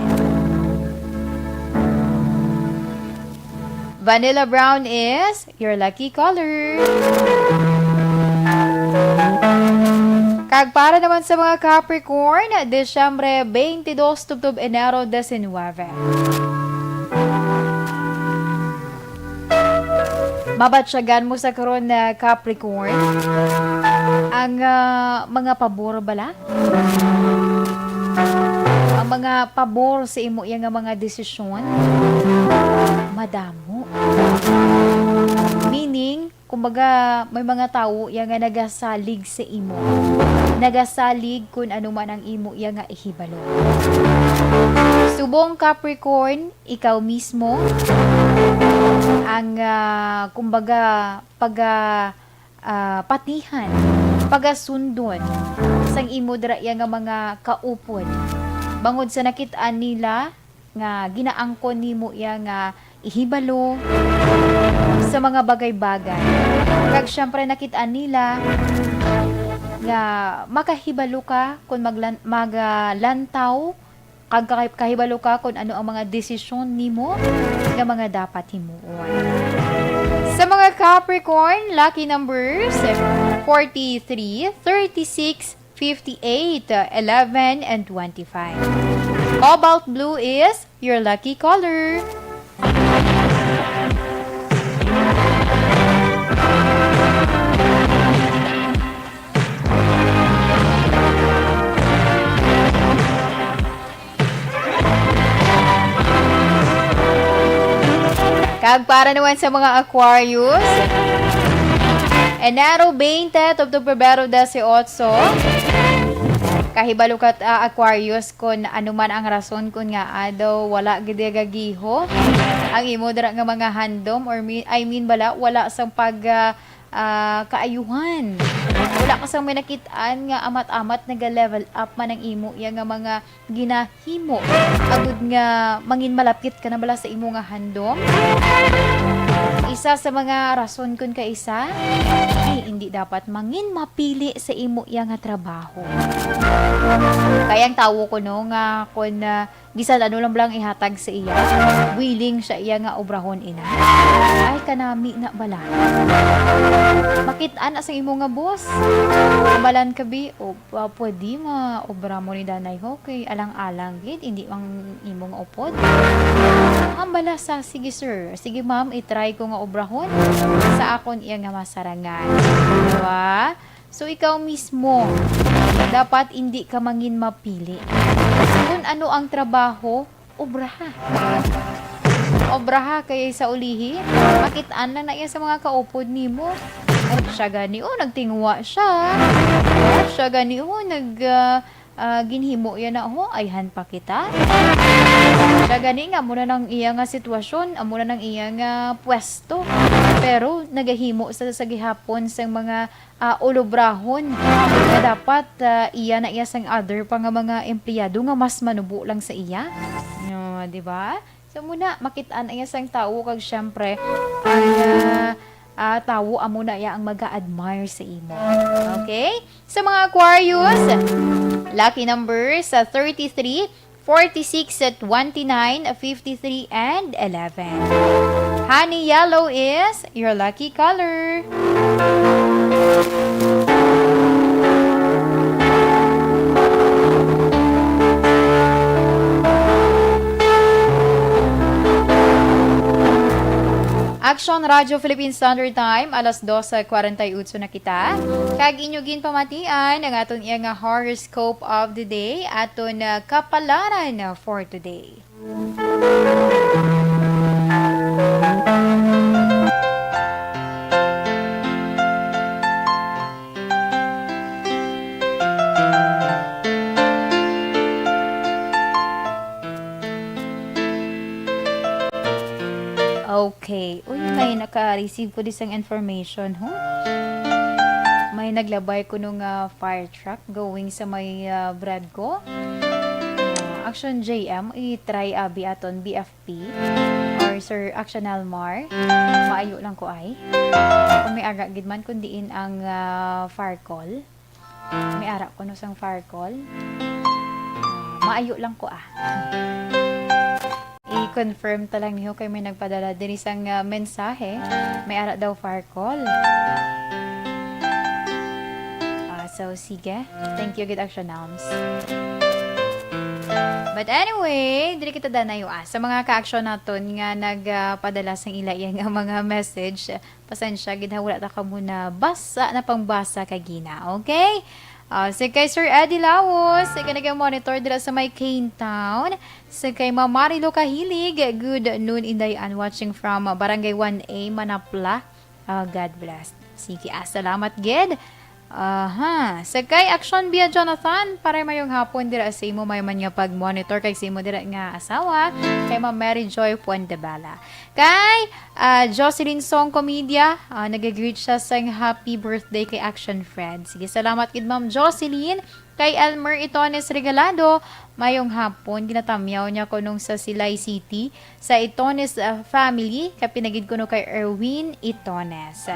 Vanilla brown is your lucky color. Kag para naman sa mga Capricorn, Desyembre 22, tubtob Enero 19. Mabatsyagan mo sa karon na Capricorn ang mga pabor bala? Ang mga pabor sa imo yang mga desisyon madamo. Meaning, kumbaga may mga tao yang nga nagasalig sa imo. Nagasalig kung ano man ang imo yang nga ihibalo. Subong Capricorn, ikaw mismo ang kumbaga patihan, pagasundon sang imo dira yang nga mga kaupod. Bangod sa nakitaan nila nga ginaangkon nimo yang nga ihibalo sa mga bagay-bagay. Kag syempre nakitaan nila nga makahibalo ka kung maglantaw kag kahibalo ka kung ano ang mga desisyon nimo nga mga dapat himuon. Sa mga Capricorn, lucky numbers 43, 36, 58, 11, and 25. Cobalt blue is your lucky color. Kag para naman sa mga Aquarius, Enero 20, tubtob Pebrero 18. Kahibalo kat Aquarius kun ano man ang rason kun nga adaw wala gid gagiho ang imo dira nga mga handom or bala wala sang kaayuhan. Wala ka sang may nakitaan nga amat-amat naga-level up man ang imo iya nga mga ginahimo. Agud nga mangin malapit ka na bala sa imo nga handom. Isa sa mga rason kun kaisa ay hindi dapat mangin mapili sa imo iya nga trabaho. Kayang tawo ko no nga kun bisan ano lang ihatag sa iya, willing siya iya nga obrahon ina. Ay kanami na bala. Makitaan sa imo nga boss. Kamalan ka bi o pwede obra mo ni danay ho kay alang-alang gid hindi ang imo nga upod. Ang bala sa sige sir, sige ma'am, i-try ko nga obrahon sa akon iya nga masarangan. Diba? So ikaw mismo dapat hindi ka mangin mapili. Kung ano ang trabaho, obraha. Obraha kaya sa ulihi, makitaan lang na iya sa mga kaupod nimo. Ay, siya gani nagtingwa siya. Siya gani ginhimo yan na ayhan pa kita. Siya gani nga muna ng iya nga sitwasyon, muna ng iya nga pwesto. Pero nagahimo sa gihapon sa mga ulobrahon na dapat iya na iya sang other pa nga mga empleyado nga mas manubo lang sa iya. No, di ba? So muna makitaan iya sang tao kag syempre ang tao amo na iya ang mag-admire sa imo. Okay? Sa mga Aquarius, lucky numbers 33, 46 at 29, 53, and 11. Honey yellow is your lucky color. Action Radio Philippine Standard Time, alas 2:48 na kita. Kag inyo ginpamatian ang aton iyang horoscope of the day, aton kapalaran for today. Okay. Uy, may naka-receive ko disang information, ho? May naglabay ko nung fire truck going sa may brad ko. Action JM, i-try abi aton BFP or Sir Action Almar. Maayo lang ko ay. Kung may ara gid man kundiin ang fire call. May ara ko no sang fire call. Maayo lang ko I-confirm talang niyo kay may nagpadala din isang mensahe. May ara daw fire call. So, sige. Thank you, good action, Alms. But anyway, dili kita danayo sa mga ka-action naton nga nagpadala sang ila yang mga message. Pasensya gid wala ta ka muna basa na pangbasa kagina, okay? So kay Sir Eddie Lawos, sa nag-monitor dila sa may Cane Town. Sa kay Ma'am Marilo Kahilig, good noon Indayan, watching from Barangay 1A, Manapla. God bless. Sige, salamat gid. Sa kay Action Bia Jonathan, para mayong hapon dira sa imo may man nga pag-monitor kay sa imo dira nga asawa, kay Ma'am Mary Joy Puentebala. Kay Jocelyn Song Comedia, nag-greet siya sang happy birthday kay Action Fred. Sige, salamat kid Ma'am Jocelyn. Kay Elmer Itones Regalado, mayong hapon, ginatamyaw niya ko nung sa Silay City, sa Itones family, kapinagid ko no kay Erwin Itones.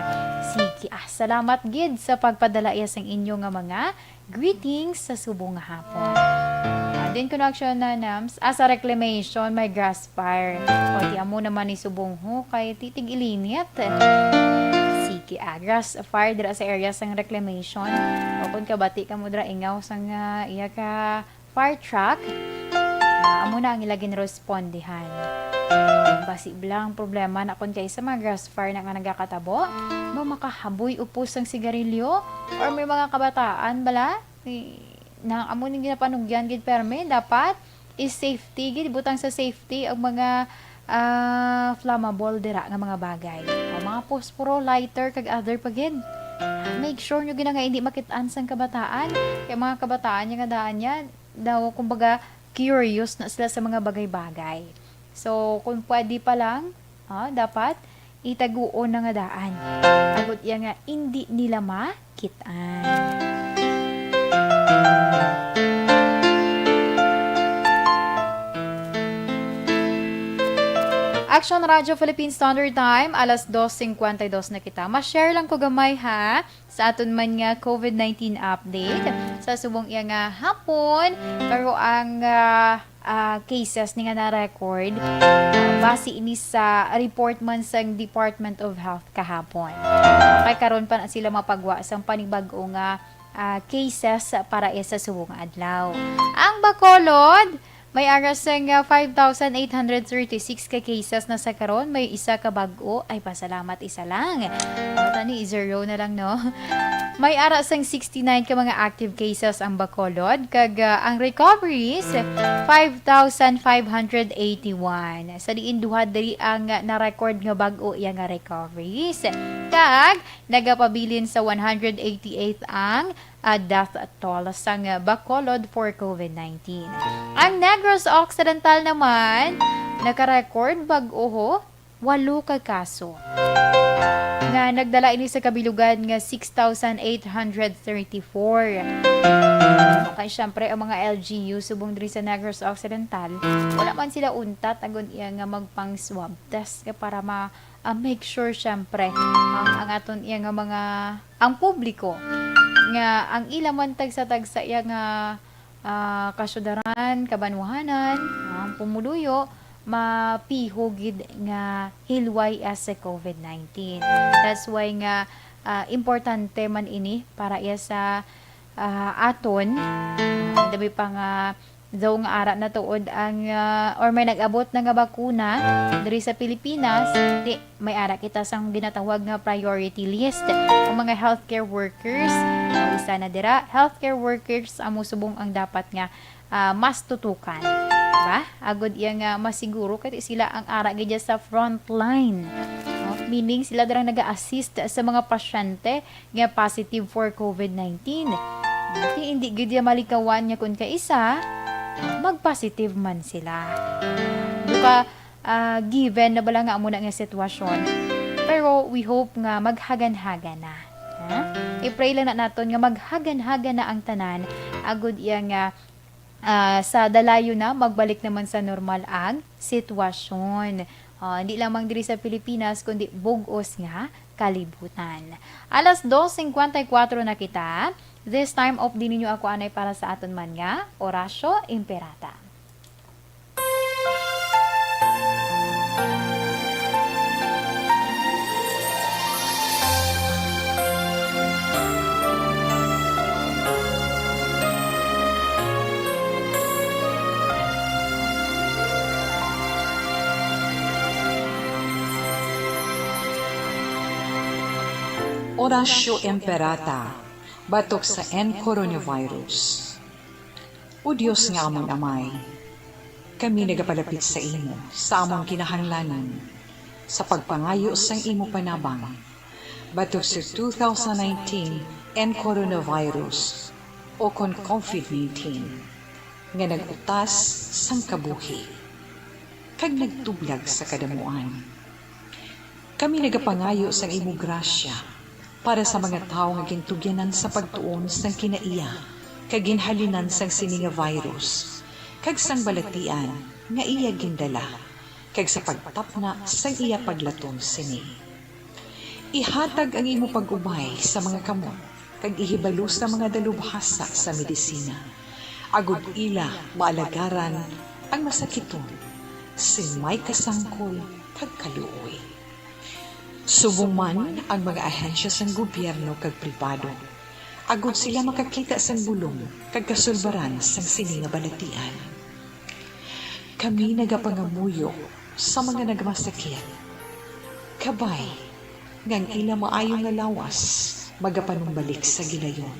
Sige, salamat gid sa pagpadala iya sang inyo nga mga greetings sa subong nga hapon. Din ko na action na nams, sa reclamation, may grass fire. O, di amo naman ni subong ho, kay titig ilinit. Sige, grass fire dira sa area sang reclamation. O kung kabati ka mo dira ingaw sang iya ka fire truck, amo na ang ilagin respondihan. Basi blang problema na kung kay sa mga grass fire na nga nagakatabo, makahaboy upos ang sigarilyo or may mga kabataan bala na amo ning ginapanugyan gid perme dapat is safety gid butang sa safety ang mga flammable dira nga mga bagay. Mga posporo, lighter, kag other pagid. Make sure nyo nga hindi makitaan sang kabataan. Kaya mga kabataan niya nga daan niya, daw kumbaga curious na sila sa mga bagay-bagay. So, kung pwede pa lang, dapat itaguon na nga daan. Agot yan nga, hindi nila makitaan. Action Radio Philippine Standard Time, alas 2:52 na kita. Ma-share lang ko gamay ha sa aton man nga COVID-19 update sa subong iya nga hapon, pero ang cases ni nga na-record base ini sa report man sang Department of Health kahapon. Kay karon pa na sila mapagwa sang panibag-o nga cases para sa subong adlaw. Ang Bacolod, may aras ng 5,836 ka cases na sa karon, may isa ka bag-o, ay pasalamat isa lang. Tani, 0 na lang, no? May aras ng 69 ka mga active cases ang Bacolod, kag ang recoveries, 5,581. Sa diin duhad diri ang na-record nga bag-o yang recoveries. Kag, nagapabilin sa 188 ang death toll sang Bacolod for COVID-19. Ang Negros Occidental naman, naka-record bag-o 8 ka kaso. Nga nagdala ini sa kabilugan nga 6,834. Okay, syempre ang mga LGU subong diri sa Negros Occidental, wala man sila untat agon iya nga magpang swab test para make sure syempre ang aton iya nga mga ang publiko nga ang ila man tagsa iya nga kasudaran, kabanwahanan, pumuluyo, mapihugid nga hilway as sa COVID-19. That's why nga importante man ini para iya sa aton. Dabi pa nga daw nga ara na tuod ang or may nag-abot na nga bakuna diri sa Pilipinas, di may ara kita sang ginatawag nga priority list. Ang mga healthcare workers, isa na dira, healthcare workers amo subong ang dapat nga mas tutukan. Diba? Agod iya nga masiguro kay sila ang ara gid sa front line. Meaning sila darang naga-assist sa mga pasyente nga positive for COVID-19. Hindi gid ya malikawan nya kun kaisa mag-positive man sila. Duka given na bala nga muna nga sitwasyon. Pero we hope nga maghagan-hagan na. I-pray lang na naton nga maghagan-hagan na ang tanan. Agud iya nga sa dalayo na magbalik naman sa normal ang sitwasyon. Hindi lamang diri sa Pilipinas kundi bugos nga kalibutan. Alas 2:54 na kita. This time of di ninyo ako anay para sa aton man nga Orasyo Imperata. Orasyo Imperata, batok sa coronavirus. O Diyos nga amon amay, kami nagapalapit sa imo, sa among kinahanglanan, sa pagpangayo sang imo panabang, batok sa 2019 coronavirus o kon COVID-19, nga nagutas sang kabuhi, kag nagtublag sa kadamuan. Kami nagapangayo sang imo grasya, para sa mga tao nga gintugyanan sa pagtuon sang kinaiya, kag ginhalinan sang sini nga virus, kag sang balatian nga iya gindala, kag sa pagtapna sang iya paglatom sini. Ihatag ang imo pag-ubay sa mga kamot, kag ihibalo sa mga dalubhasa sa medisina. Agud ila maalagaran ang masakiton, sin may kasangkol kag kaluoy. Subong man ang mga ahensya sang gobyerno kag pribado, agud sila makakita sang bulong kag kasulbaran sang sini nga balatian. Kami nagapangamuyo sa mga nagmasakit, kabay ngang ila maayo nga lawas magapanumbalik sa gilayon.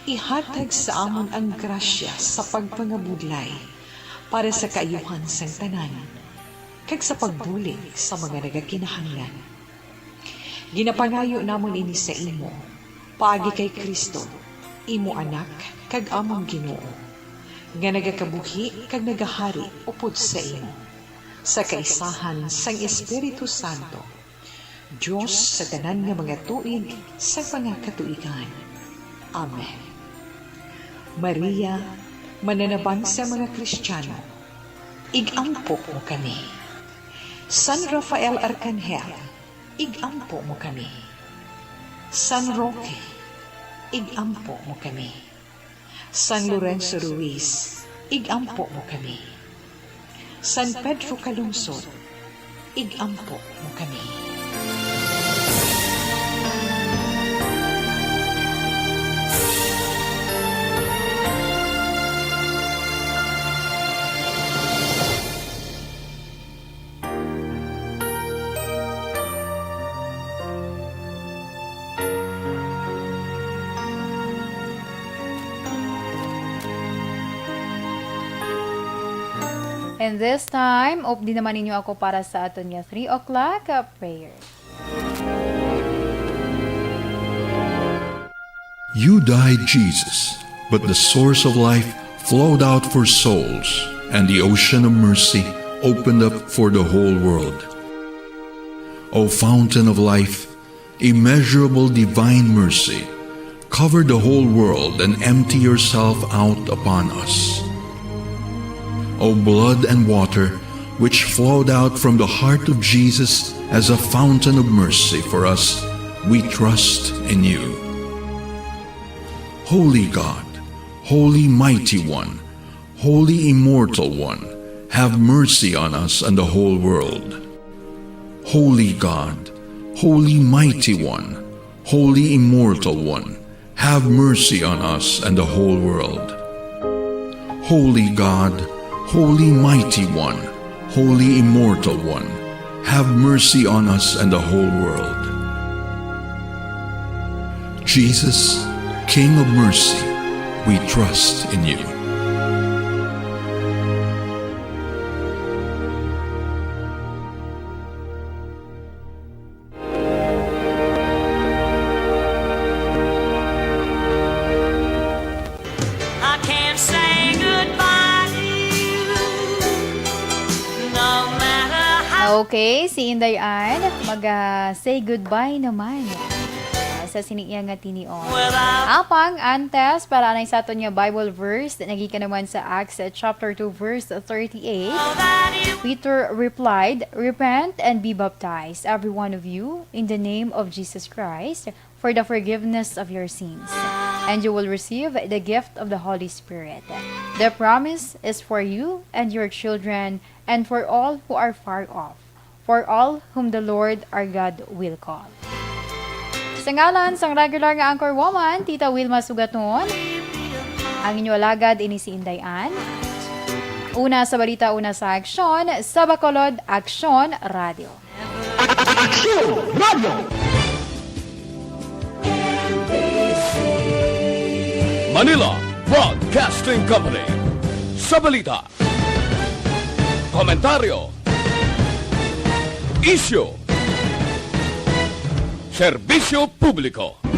Ihatag sa amon ang grasya sa pagpangabudlay para sa kaayuhan sang tanan, kag sa pagbulig sa mga nagakinahanglan. Ginapangayo namon ini sa imo, paagi kay Kristo, imo anak, kag among Ginoo, nga nagakabuhi kag nagahari upod sa imo, sa kaisahan sang Espiritu Santo, Diyos sa tanan nga mga tuig sa mga katuigan. Amen. Maria, mananabang sa mga Kristiyano, igampo mo kami. San Rafael Arcangel, igampo mo kami. San Roque, igampo mo kami. San Lorenzo Ruiz, igampo mo kami. San Pedro Calungsod, igampo mo kami. And this time, di naman ninyo ako para sa aton nga 3 o'clock prayer. You died, Jesus, but the source of life flowed out for souls, and the ocean of mercy opened up for the whole world. O fountain of life, immeasurable divine mercy, cover the whole world and empty yourself out upon us. O blood and water, which flowed out from the heart of Jesus as a fountain of mercy for us, we trust in you. Holy God, Holy Mighty One, Holy Immortal One, have mercy on us and the whole world. Holy God, Holy Mighty One, Holy Immortal One, have mercy on us and the whole world. Holy God, Holy Mighty One, Holy Immortal One, have mercy on us and the whole world. Jesus, King of mercy, we trust in you. Okay, si Inday Ann, mag-say goodbye naman sa siniyang nga tinion. Apang antes, para na sa aton nga Bible verse, nagika naman sa Acts chapter 2 verse 38. Peter replied, "Repent and be baptized, every one of you, in the name of Jesus Christ, for the forgiveness of your sins, and you will receive the gift of the Holy Spirit. The promise is for you and your children, and for all who are far off, for all whom the Lord our God will call." Sa ngalan sang regular nga anchor woman, Tita Wilma Sugaton, ang inyo alagad ini si Inday Ann. Una sa balita, una sa aksyon, sa Bacolod, Aksyon Radio. Aksyon Radio! Manila Broadcasting Company. Sa balita, komentaryo, issue, serbisyo publiko.